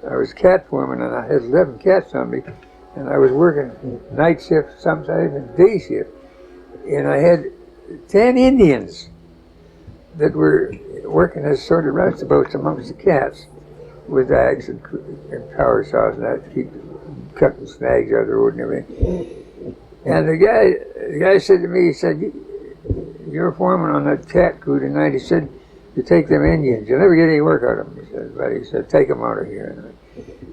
I was cat foreman, and I had 11 cats on me, and I was working night shift sometimes and day shift, and I had 10 Indians that were working as sort of roustabouts amongst the cats with axe and power saws and that to keep cutting snags out of the road and everything. And the guy said to me, he said, "You're a foreman on that cat crew tonight." He said, "You take them Indians, you'll never get any work out of them." He said, "But," he said, "take them out of here."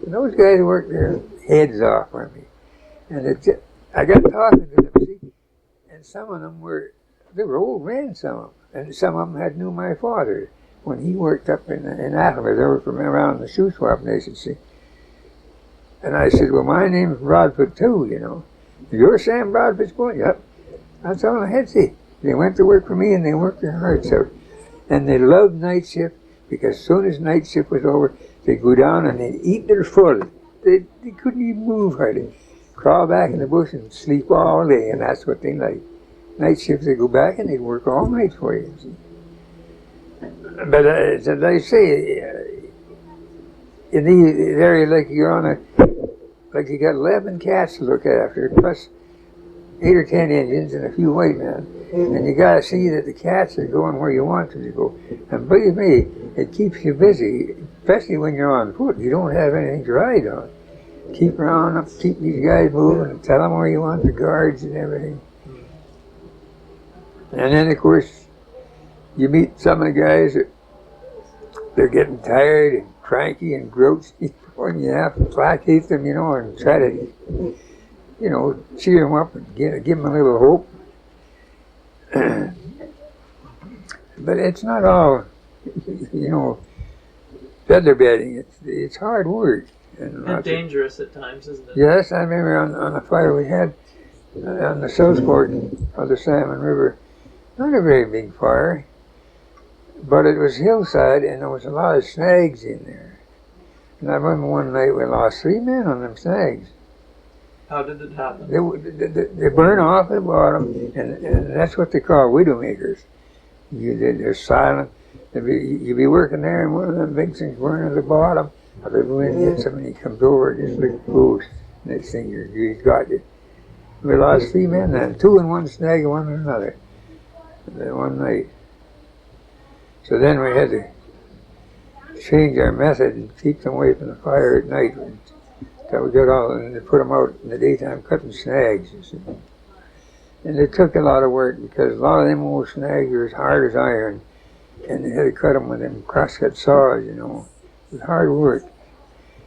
And those guys worked their heads off for me. And I got talking to them, see, and some of them were old men, some of them. And some of them had knew my father when he worked up in Attleboro. They were from around the shoe swap nation, see. And I said, "Well, my name's Broadfoot too, you know." "You're Sam Broadfoot's boy?" "Yep." That's all I had to say. They went to work for me, and they worked their hearts out. And they loved night shift, because as soon as night shift was over, they'd go down and they'd eat their full. They couldn't even move hardly. Crawl back in the bush and sleep all day, and that's what they liked. Night shifts, they'd go back and they'd work all night for you. See? But as I say, in the area, like you're on like you got 11 cats to look after, plus 8 or 10 Indians and a few white men. And you got to see that the cats are going where you want them to go. And believe me, it keeps you busy, especially when you're on foot. You don't have anything to ride on. Keep around up, keep these guys moving, and tell them where you want the guards and everything. And then, of course, you meet some of the guys that they're getting tired and cranky and grouchy, and you have to placate them, you know, and try to, you know, cheer them up and give them a little hope. But it's not all, you know, feather bedding. It's hard work. And dangerous at times, isn't it? Yes, I remember on a fire we had on the south fork of the Salmon River. Not a very big fire, but it was hillside, and there was a lot of snags in there. And I remember one night we lost 3 men on them snags. How did it happen? They burn off at the bottom, and that's what they call widowmakers. They're silent. You'd be working there, and one of them big things burn at the bottom. Or the wind hits him, and he comes over just like a ghost. Next thing he's got you. We lost 3 men then, 2 in one snag and 1 in another. One night. So then we had to change our method and keep them away from the fire at night. Until we got all, and they put them out in the daytime cutting snags. You see. And it took a lot of work, because a lot of them old snags are as hard as iron, and they had to cut them with them crosscut saws, you know. It was hard work.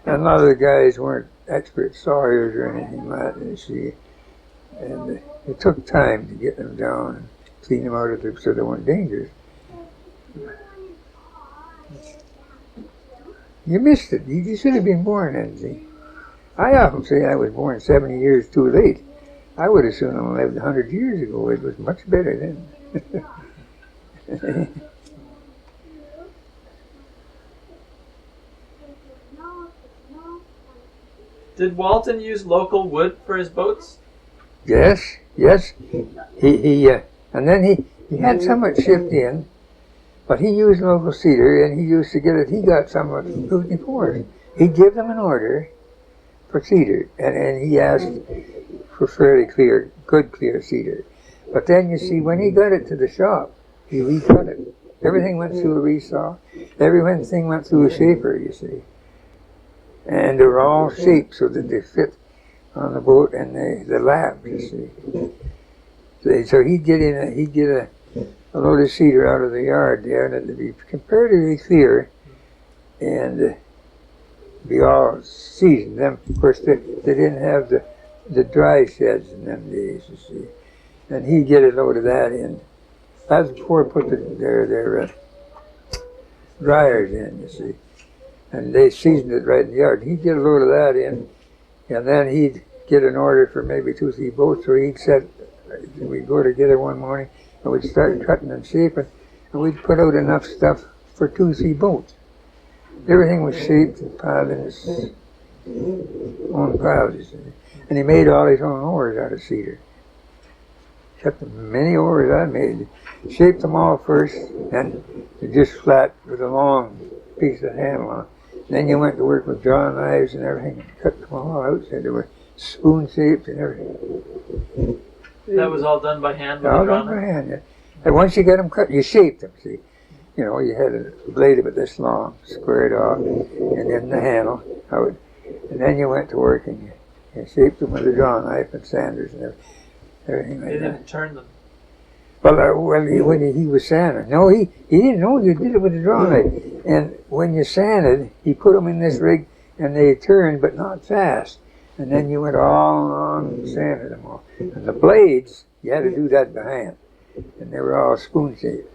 And a lot of the guys weren't expert sawyers or anything like that, you see. And it took time to get them down and clean them out so they weren't dangerous. You missed it. You should have been born then, see. I often say I was born 70 years too late. I would have sooner lived 100 years ago. It was much better then. Did Walton use local wood for his boats? Yes. He and then he had some of it shipped in, but he used local cedar, and he used to get it. He got some of it from Kootenai Forest. He'd give them an order for cedar, and he asked for fairly good clear cedar. But then you see, when he got it to the shop, he recut it. Everything went through a resaw. Everything went through a shaper, you see. And they were all shaped so that they fit on the boat and the lap, you see. So he'd get a load of cedar out of the yard there, and it'd be comparatively clear, and be all seasoned. Them, of course, they didn't have the dry sheds in them days, you see. And he'd get a load of that in. That was before he put their dryers in, you see. And they seasoned it right in the yard. He'd get a load of that in, and then he'd get an order for maybe 2 or 3 boats, or he'd set, we'd go together one morning, and we'd start cutting and shaping, and we'd put out enough stuff for 2 or 3 boats. Everything was shaped and piled in his own piles, you see. And he made all his own oars out of cedar. Except the many oars I made. Shaped them all first, and just flat with a long piece of handle on. Then you went to work with drawing knives and everything, and cut them all out, so they were spoon shaped and everything. That was all done by hand? All done by hand, yeah. And once you got them cut, you shaped them, see. You know, you had a blade about this long, squared off, and then the handle out. And then you went to work and you shaped them with a drawing knife and sanders and everything like that. You didn't turn them? Well, when he was sanding. No, he didn't know you did it with a drawing knife. And when you sanded, he put them in this rig and they turned, but not fast. And then you went all along and sanded them all. And the blades, you had to do that by hand. And they were all spoon shaped.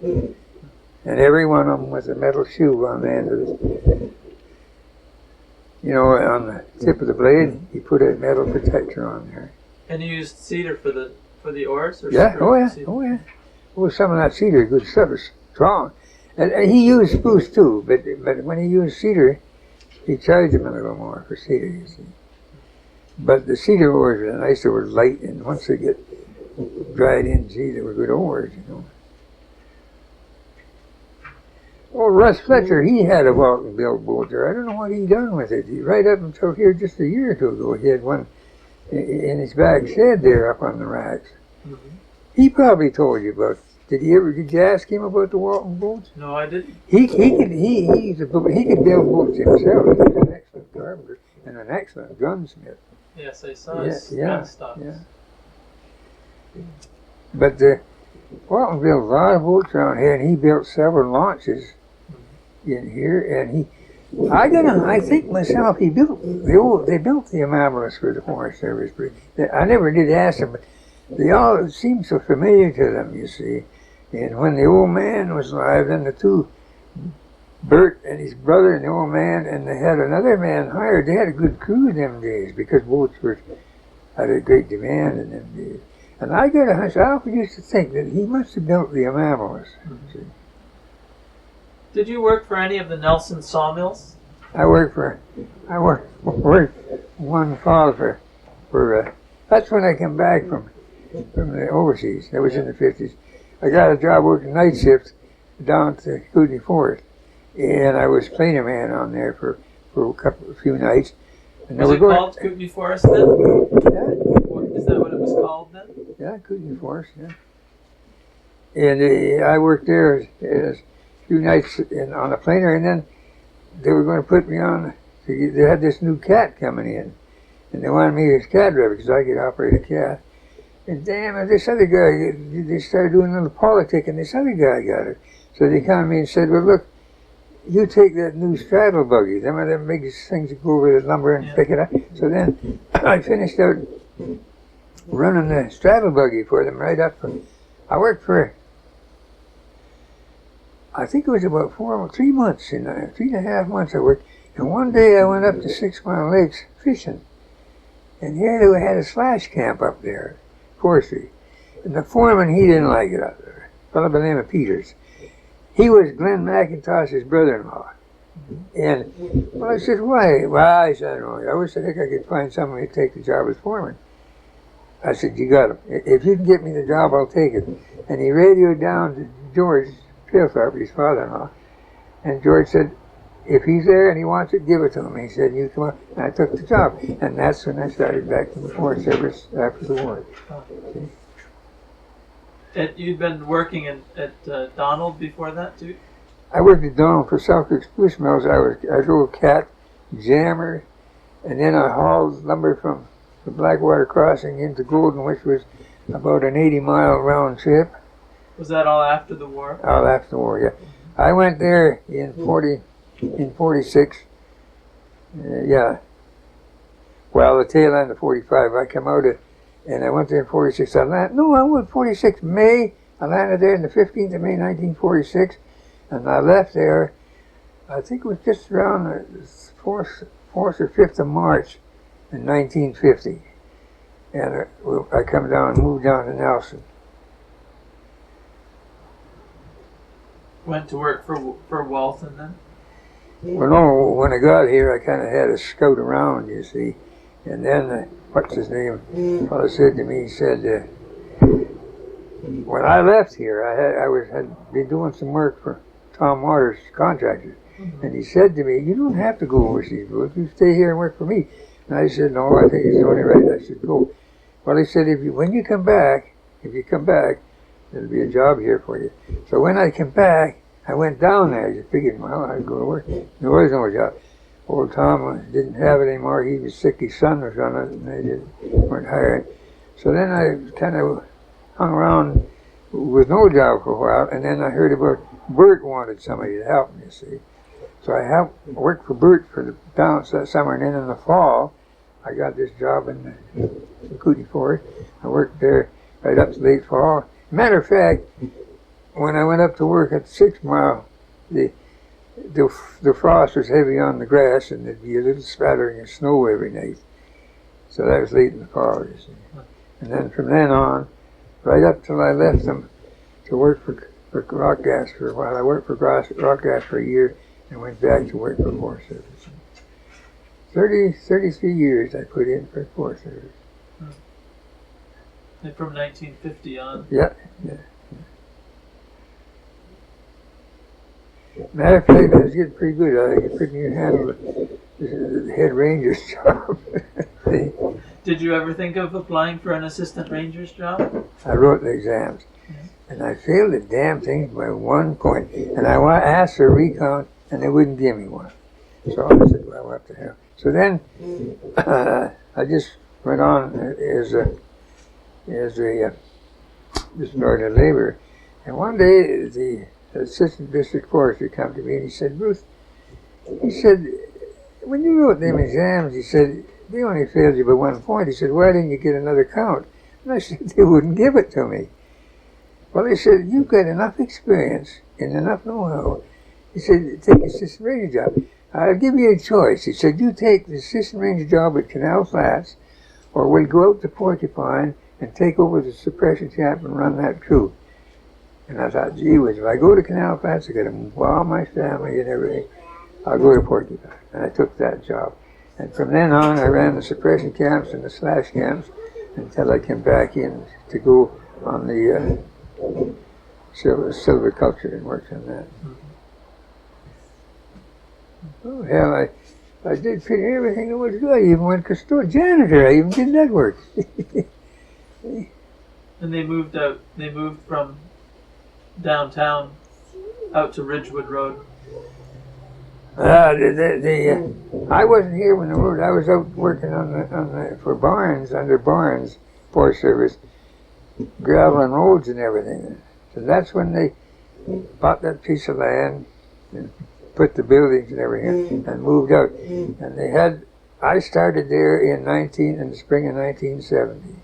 And every one of them was a metal shoe on the end of it. You know, on the tip of the blade, he put a metal protector on there. And you used cedar for the oars? Or yeah, oh yeah. Oh, some of that cedar, good stuff, is strong. And he used spruce too, but when he used cedar, he charged him a little more for cedar, you see. But the cedar oars are nice, they were light, and once they get dried in, gee, they were good oars, you know. Oh, Russ Fletcher, he had a Walton Bill boat there. I don't know what he done with it. Right up until here just a year or two ago, he had one in his back shed there up on the racks. Mm-hmm. He probably told you about it. Did you ask him about the Walton boats? No, I didn't. He could build boats himself. He was an excellent carpenter and an excellent gunsmith. Yes, I saw his gunstocks. Yeah. But Walton built a lot of boats around here, and he built several launches in here, and I think myself, they built the Amabilis for the Forest Service, but I never did ask them, but they all seemed so familiar to them, you see. And when the old man was alive, then the two, Bert and his brother and the old man, and they had another man hired. They had a good crew in them days because boats had a great demand in them days. And I often used to think that he must have built the Amabilis. Mm-hmm. Did you work for any of the Nelson sawmills? I worked one fall for that's when I came back from the overseas. That was in the 50s. I got a job working night shift down to Kootenai Forest, and I was planer man on there for a few nights. And was it called Kootenai Forest then? Yeah. Is that what it was called then? Yeah, Kootenai Forest, yeah. And I worked there as few nights on a planer, and then they were going to put me on. They had this new cat coming in, and they wanted me as cat driver because I could operate a cat. And damn, this other guy, they started doing a little politic, and this other guy got it. So they came to me and said, "Well, look, you take that new straddle buggy. Them are them big things that go over the lumber and pick it up." So then I finished out running the straddle buggy for them right up. I worked for, I think it was about 3 months, 3.5 months I worked. And one day I went up to 6 Mile Lakes fishing. And here they had a slash camp up there, forestry. And the foreman, he didn't like it up there. A fellow by the name of Peters. He was Glenn McIntosh's brother-in-law. And, well, I said, why? Well, I said, I wish I could find somebody to take the job as foreman. I said, you got him. If you can get me the job, I'll take it. And he radioed down to George Piltharp, his father-in-law. And George said, if he's there and he wants it, give it to him. He said, you come up. And I took the job. And that's when I started back in the Forest Service after the war. You'd been working at Donald before that, too? I worked at Donald for Selkirk Spruce Mills. I drove cat, jammer, and then I hauled lumber from the Blackwater Crossing into Golden, which was about an 80-mile round trip. Was that all after the war? All after the war, yeah. I went there in 46. Yeah. Well, the tail end of 45. I came out and I went there in 46. I went 46 May. I landed there on the 15th of May, 1946. And I left there, I think it was just around the 4th or 5th of March in 1950. And I come down and moved down to Nelson. Went to work for Walton then? Well, no, when I got here, I kind of had to scout around, you see. And then, what's his name? Fellow said to me, he said, when I left here, I had been doing some work for Tom Waters, contractors. And he said to me, "You don't have to go overseas, Bruce. You stay here and work for me." And I said, "No, I think it's only right I should go." Well, he said, when you come back, there'll be a job here for you. So when I came back, I went down there. I just figured, well, I'd go to work. There was no job. Old Tom didn't have it anymore. He was sick. His son was on it, and they weren't hiring. So then I kind of hung around with no job for a while, and then I heard about Bert wanted somebody to help me, you see. So I worked for Bert for the balance that summer, and then in the fall, I got this job in the Cootie Forest. I worked there right up to late fall. Matter of fact, when I went up to work at 6 Mile, the frost was heavy on the grass, and there'd be a little spattering of snow every night. So that was late in the fall, you see. And then from then on, right up till I left them to work for Rock Gas for a while. I worked for Rock Gas for a year and went back to work for Forest Service. 33 years I put in for Forest Service. And from 1950 on? Yeah. Matter of fact, I was getting pretty good. I could pretty near handle the head ranger's job. Did you ever think of applying for an assistant ranger's job? I wrote the exams, and I failed the damn thing by 1 point. And I asked for a recount, and they wouldn't give me one. So I said, well, what the hell. So then I just went on as a disregarded labor. And one day the assistant district forester came to me and he said, "Ruth," he said, "when you wrote them exams," he said, "they only failed you by 1 point." He said, "Why didn't you get another count?" And I said, "They wouldn't give it to me." Well, he said, "You've got enough experience and enough know-how." He said, "Take the assistant ranger job. I'll give you a choice." He said, "You take the assistant ranger job at Canal Flats, or we'll go out to Porcupine and take over the suppression camp and run that crew." And I thought, gee whiz, if I go to Canal Flats, I got to move all my family and everything. I'll go to Porcupine. And I took that job. And from then on, I ran the suppression camps and the slash camps until I came back in to go on the silviculture and worked on that. Oh, hell, I did pretty everything that was good. I even went janitor. I even did that work. And they moved out. They moved from downtown out to Ridgewood Road. I wasn't here when the road. I was out working for Barnes, under Barnes Forest Service, gravel and roads and everything. So that's when they bought that piece of land and put the buildings and everything and moved out. And I started there in the spring of 1970,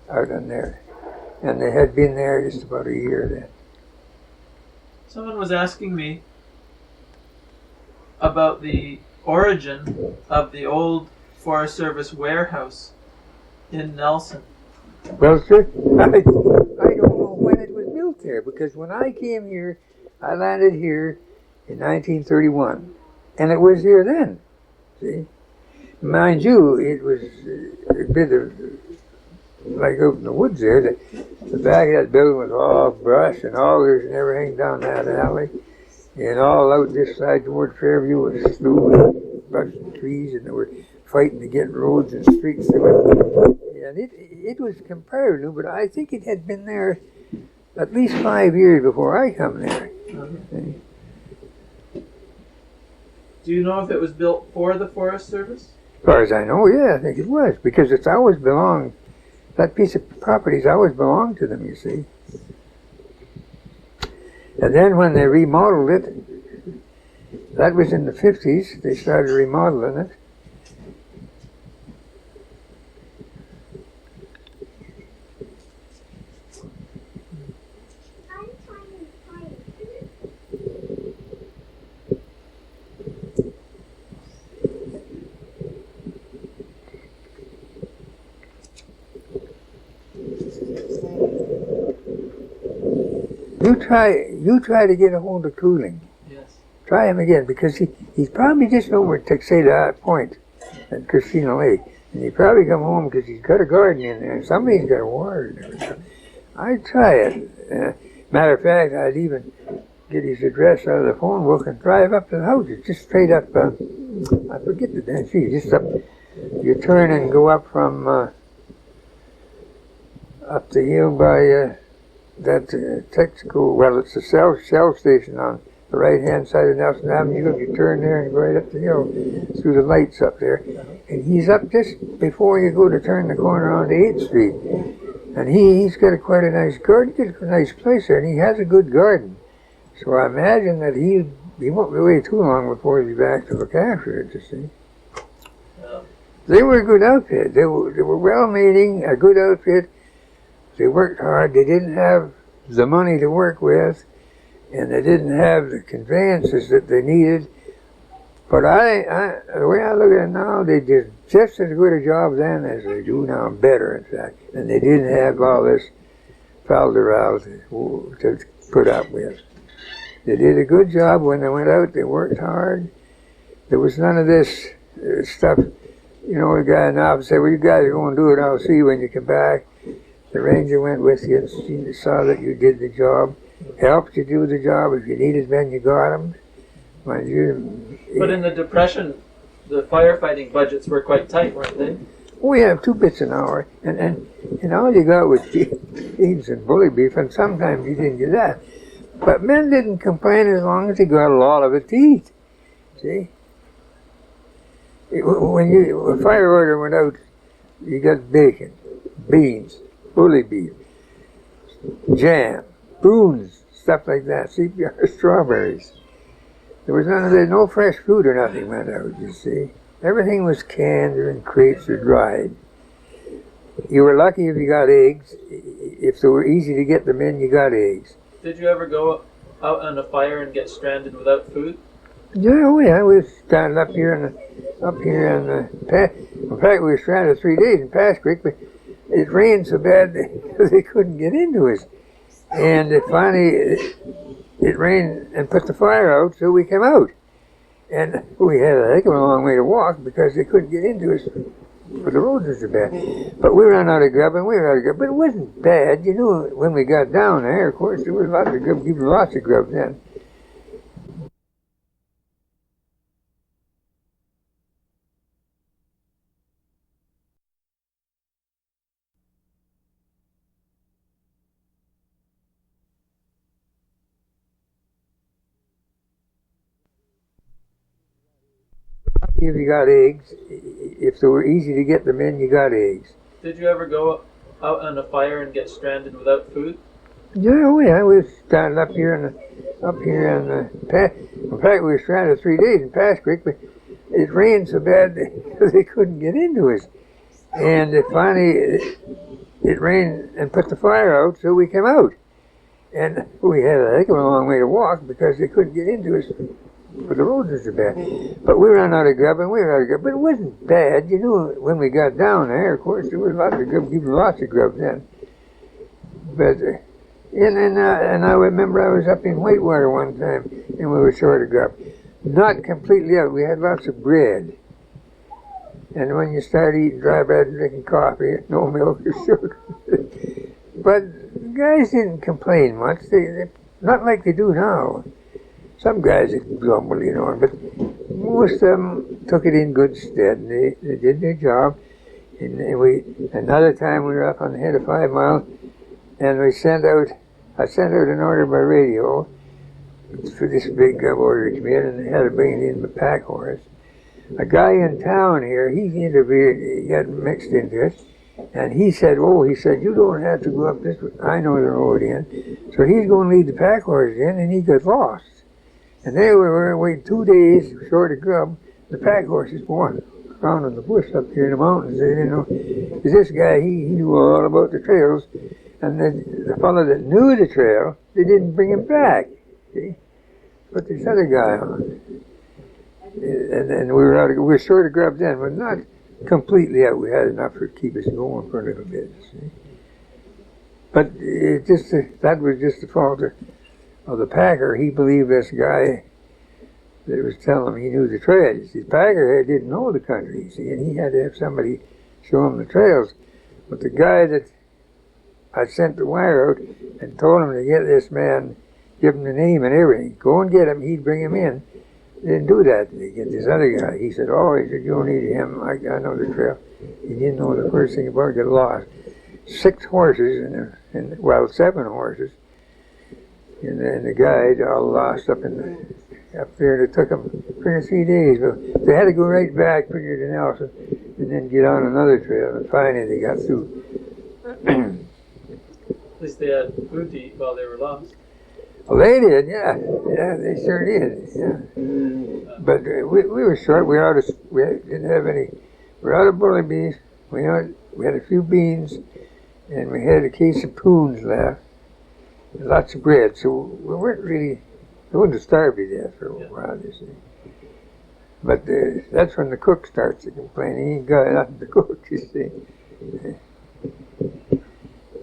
out on there. And they had been there just about a year then. Someone was asking me about the origin of the old Forest Service warehouse in Nelson. Well, sir, I don't know when it was built there, because when I came here, I landed here in 1931, and it was here then, see? Mind you, it was a bit of, like out in the woods there, the back of that building was all brush and alders and everything down that alley, and all out this side toward Fairview was slough and brush and trees, and they were fighting to get roads and streets through it. And it was comparatively new, but I think it had been there at least 5 years before I come there. Do you know if it was built for the Forest Service? As far as I know, yeah, I think it was, because it's always belonged, that piece of property's always belonged to them, you see. And then when they remodeled it, that was in the 50s, they started remodeling it. You try to get a hold of Cooling. Yes. Try him again, because he's probably just over at Texada Point at Christina Lake. And he probably come home because he's got a garden in there. Somebody's got a water in there. I'd try it. Matter of fact, I'd even get his address out of the phone book and drive up to the house. It's just straight up, I forget the damn street, just up, you turn and go up from, up the hill by, that Texaco, well, it's a Shell station on the right-hand side of Nelson Avenue. You turn there and go right up the hill through the lights up there. And he's up just before you go to turn the corner onto 8th Street. And he's got quite a nice garden, he's got a nice place there, and he has a good garden. So I imagine that he won't be away too long before he'll be back to look after it, you see. They were a good outfit. They were well-meaning, a good outfit. They worked hard. They didn't have the money to work with, and they didn't have the conveyances that they needed. But the way I look at it now, they did just as good a job then as they do now, better in fact. And they didn't have all this falderal to put up with. They did a good job when they went out. They worked hard. There was none of this stuff. You know, the guy now would say, well, you guys are going to do it. I'll see you when you come back. The ranger went with you and saw that you did the job, helped you do the job. If you needed men, you got them. But in the Depression, the firefighting budgets were quite tight, weren't they? We have 2 bits an hour, and all you got was beans and bully beef, and sometimes you didn't get that. But men didn't complain as long as they got a lot of it to eat. See? When a fire order went out, you got bacon, beans, bully beef, jam, prunes, stuff like that, CPR strawberries. There was none of that, no fresh fruit or nothing went out, you see. Everything was canned or in crates or dried. You were lucky if you got eggs. If they were easy to get them in, you got eggs. Did you ever go out on a fire and get stranded without food? Yeah, we was standing up here in fact, we were stranded 3 days in Pass Creek, but it rained so bad they couldn't get into us. And finally, it rained and put the fire out, so we came out. And we had a heck of a long way to walk because they couldn't get into us, but the roads were so bad. But we ran out of grub, but it wasn't bad. You know, when we got down there, of course, there was lots of grub, even lots of grub then. If you got eggs, if they were easy to get them in, you got eggs. Did you ever go out on a fire and get stranded without food? Yeah, we was standing up here in fact, we were stranded 3 days in Pass Creek, but it rained so bad they couldn't get into us. And finally, it rained and put the fire out, so we came out. And we had a heck of a long way to walk because they couldn't get into us. But the roads were so bad. But we ran out of grub, but it wasn't bad. You know, when we got down there, of course, there was lots of grub, even lots of grub then. But, and I remember I was up in Whitewater one time, and we were short of grub. Not completely out. We had lots of bread. And when you start eating dry bread and drinking coffee, no milk or sugar. But the guys didn't complain much. They not like they do now. Some guys grumble, you know, but most of them took it in good stead. And they did their job. And another time we were up on the head of 5 Mile, and I sent out an order by radio for this big order to me, and they had to bring it in the pack horse. A guy in town here, he got mixed into it, and he said, you don't have to go up this way. I know the road in. So he's going to lead the pack horse in, and he got lost. And they were waiting 2 days short of grub. The pack horses were around in the bush up here in the mountains. They didn't know. Because this guy, he knew all about the trails. And the fellow that knew the trail, they didn't bring him back. See? Put this other guy on. And we were short of grub then, but not completely out. We had enough to keep us going for a little bit. See? But that was just the fault of the packer. He believed this guy that was telling him he knew the trails. The packer didn't know the country, you see, and he had to have somebody show him the trails. But the guy that I sent the wire out and told him to get this man give him the name and everything. Go and get him. He'd bring him in. They didn't do that. They get this other guy. He said, "Oh," he said, "you don't need him. I know the trail." He didn't know the first thing about it. Get lost. 6 horses and 7 horses. And then the guide all lost up there. It took them 3 days. But they had to go right back, figure to Nelson, and then get on another trail. And finally, they got through. At least they had food to eat while they were lost. Well, they did, yeah. Yeah, they sure did. Yeah. But we were short. We didn't have any. We're out of bully beef. We had a few beans, and we had a case of prunes left, and lots of bread. So we weren't really. We wouldn't have starved to death for a while, you see. But that's when the cook starts to complain. He ain't got nothing to cook, you see.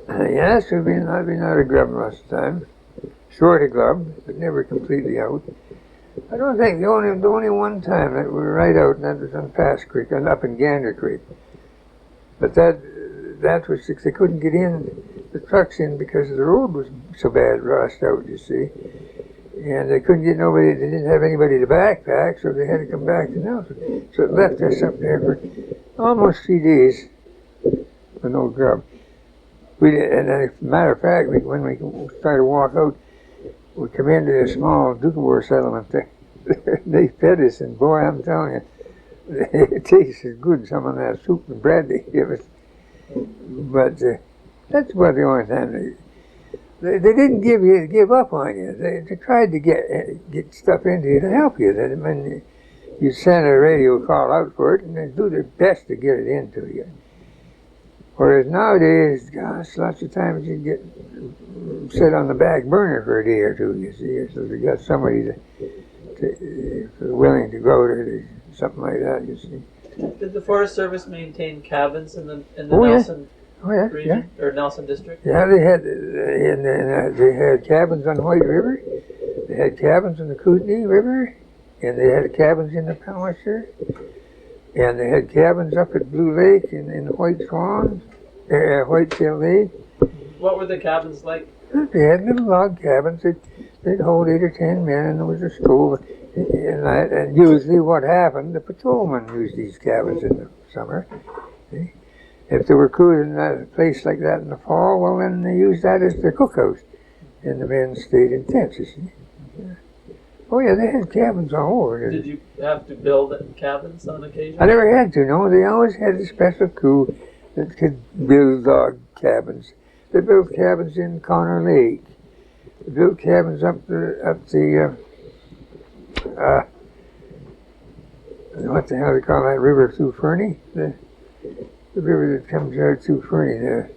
Yes, I've been out of grub most of the time. Short of grub, but never completely out. I don't think the only one time that we were right out, and that was on Pass Creek, and up in Gander Creek. But that was they couldn't get in the trucks in because the road was so bad, rushed out, you see. And they couldn't get nobody. They didn't have anybody to backpack, so they had to come back to Nelson. So it left us up there for almost 3 days with no grub. And as a matter of fact, when we started to walk out, we come into a small LinW4 settlement there. They fed us, and boy, I'm telling you, it tastes as good, some of that soup and bread they give us. But that's about the only time they didn't give up on you. They tried to get stuff into you to help you. I mean, you send a radio call out for it, and they do their best to get it into you. Whereas nowadays, gosh, lots of times you get set on the back burner for a day or two, you see. So they got somebody willing to go to something like that, you see. Did the Forest Service maintain cabins in the Nelson region or Nelson district? Yeah, they had cabins on White River. They had cabins in the Kootenai River, and they had cabins in the Palliser. And they had cabins up at Blue Lake in White Swan, Whitetail Lake. What were the cabins like? They had little log cabins. They'd hold 8 or 10 men, and there was a stove. And usually what happened, the patrolmen used these cabins in the summer. See? If they were cruising at a place like that in the fall, well, then they used that as their cookhouse. And the men stayed in tents, you see. Yeah. Oh, yeah, they had cabins all over. Did you have to build cabins on occasion? I never had to, no. They always had a special crew that could build log cabins. They built cabins in Connor Lake. They built cabins up the what the hell do they call that river through Fernie? The river that comes out through Fernie there.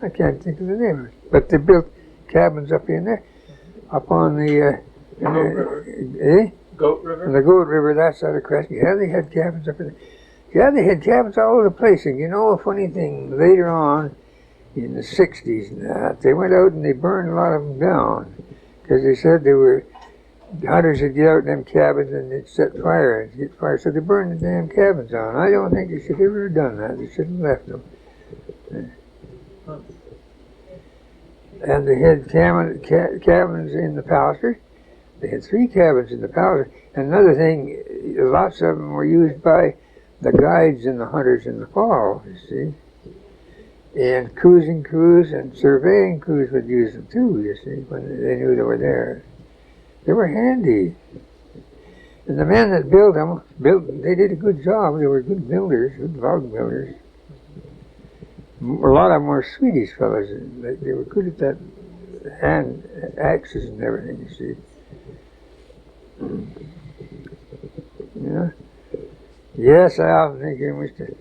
I can't think of the name of it. But they built cabins up in there, up on the Goat River. Goat River? And the Goat River, that's out of Crescent. Yeah, they had cabins up in there. Yeah, they had cabins all over the place. And you know a funny thing, later on, in the 60s and that, they went out and they burned a lot of them down. Because they said hunters would get out in them cabins and they'd set fire and get fire. So they burned the damn cabins down. I don't think they should ever have done that. They should have left them. And they had cabins in the Palliser. They had 3 cabins in the Palliser. And another thing, lots of them were used by the guides and the hunters in the fall, you see. And cruising crews and surveying crews would use them too, you see, when they knew they were there. They were handy. And the men that built them, they did a good job. They were good builders, good log builders. A lot of them were Swedish fellows. They were good at that hand axes and everything, you see. Yeah. Yes, I often think I wish to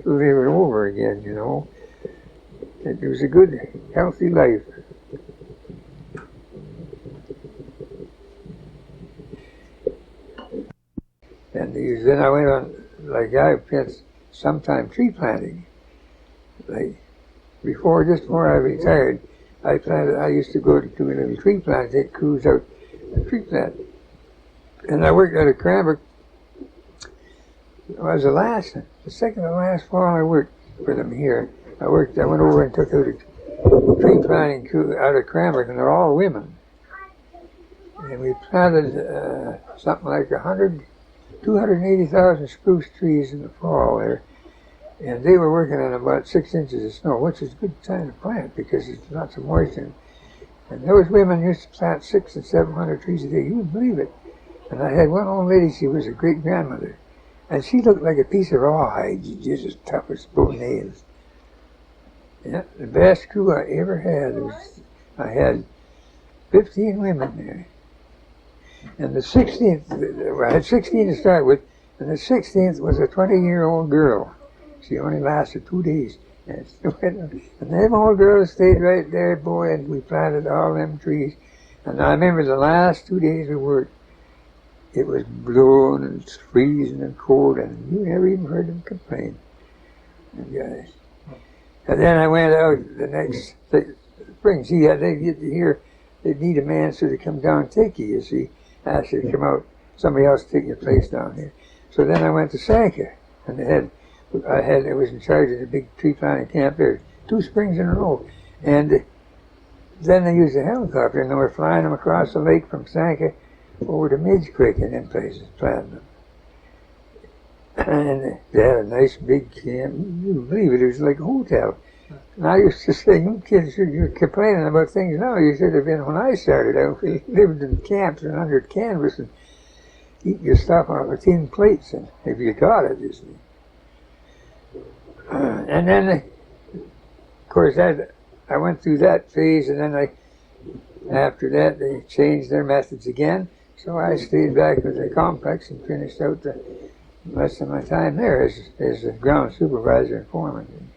live it over again, you know. It was a good, healthy life. And then I went on, like I spent some time tree planting. Like just before I retired, I used to go to a little tree plant, take crews out and tree plant. And I worked out of Cranbrook. It was the second to last fall I worked for them here. I went over and took out a tree planting crew out of Cranbrook, and they're all women. And we planted something like 280,000 spruce trees in the fall there. And they were working on about 6 inches of snow, which is a good time to plant because it's lots of moisture. And those women used to plant 600 and 700 trees a day. You wouldn't believe it. And I had one old lady, she was a great-grandmother. And she looked like a piece of rawhide, just as tough as both nails. Yeah, the best crew I ever had was, I had 15 women there. And the 16th, I had 16 to start with, and the 16th was a 20-year-old girl. She only lasted 2 days. And them old girls stayed right there, boy, and we planted all them trees. And I remember the last 2 days we worked, it was blowing and freezing and cold, and you never even heard them complain. And then I went out the next spring. See, they'd get to hear they'd need a man so to come down and take you see. Asked you to come out, somebody else to take your place down here. So then I went to Sanka, and I was in charge of the big tree planting camp there, 2 springs in a row. And then they used a helicopter, and they were flying them across the lake from Sanka over to Midge Creek and them places, planting them. And they had a nice big camp. You wouldn't believe it, it was like a hotel. And I used to say, you kids, you're complaining about things now. You should have been when I started out. We lived in camps and under canvas and eat your stuff off of tin plates, and if you got it, you see. And then, of course, I went through that phase, and then after that, they changed their methods again. So I stayed back with the complex and finished out the rest of my time there as a ground supervisor and foreman.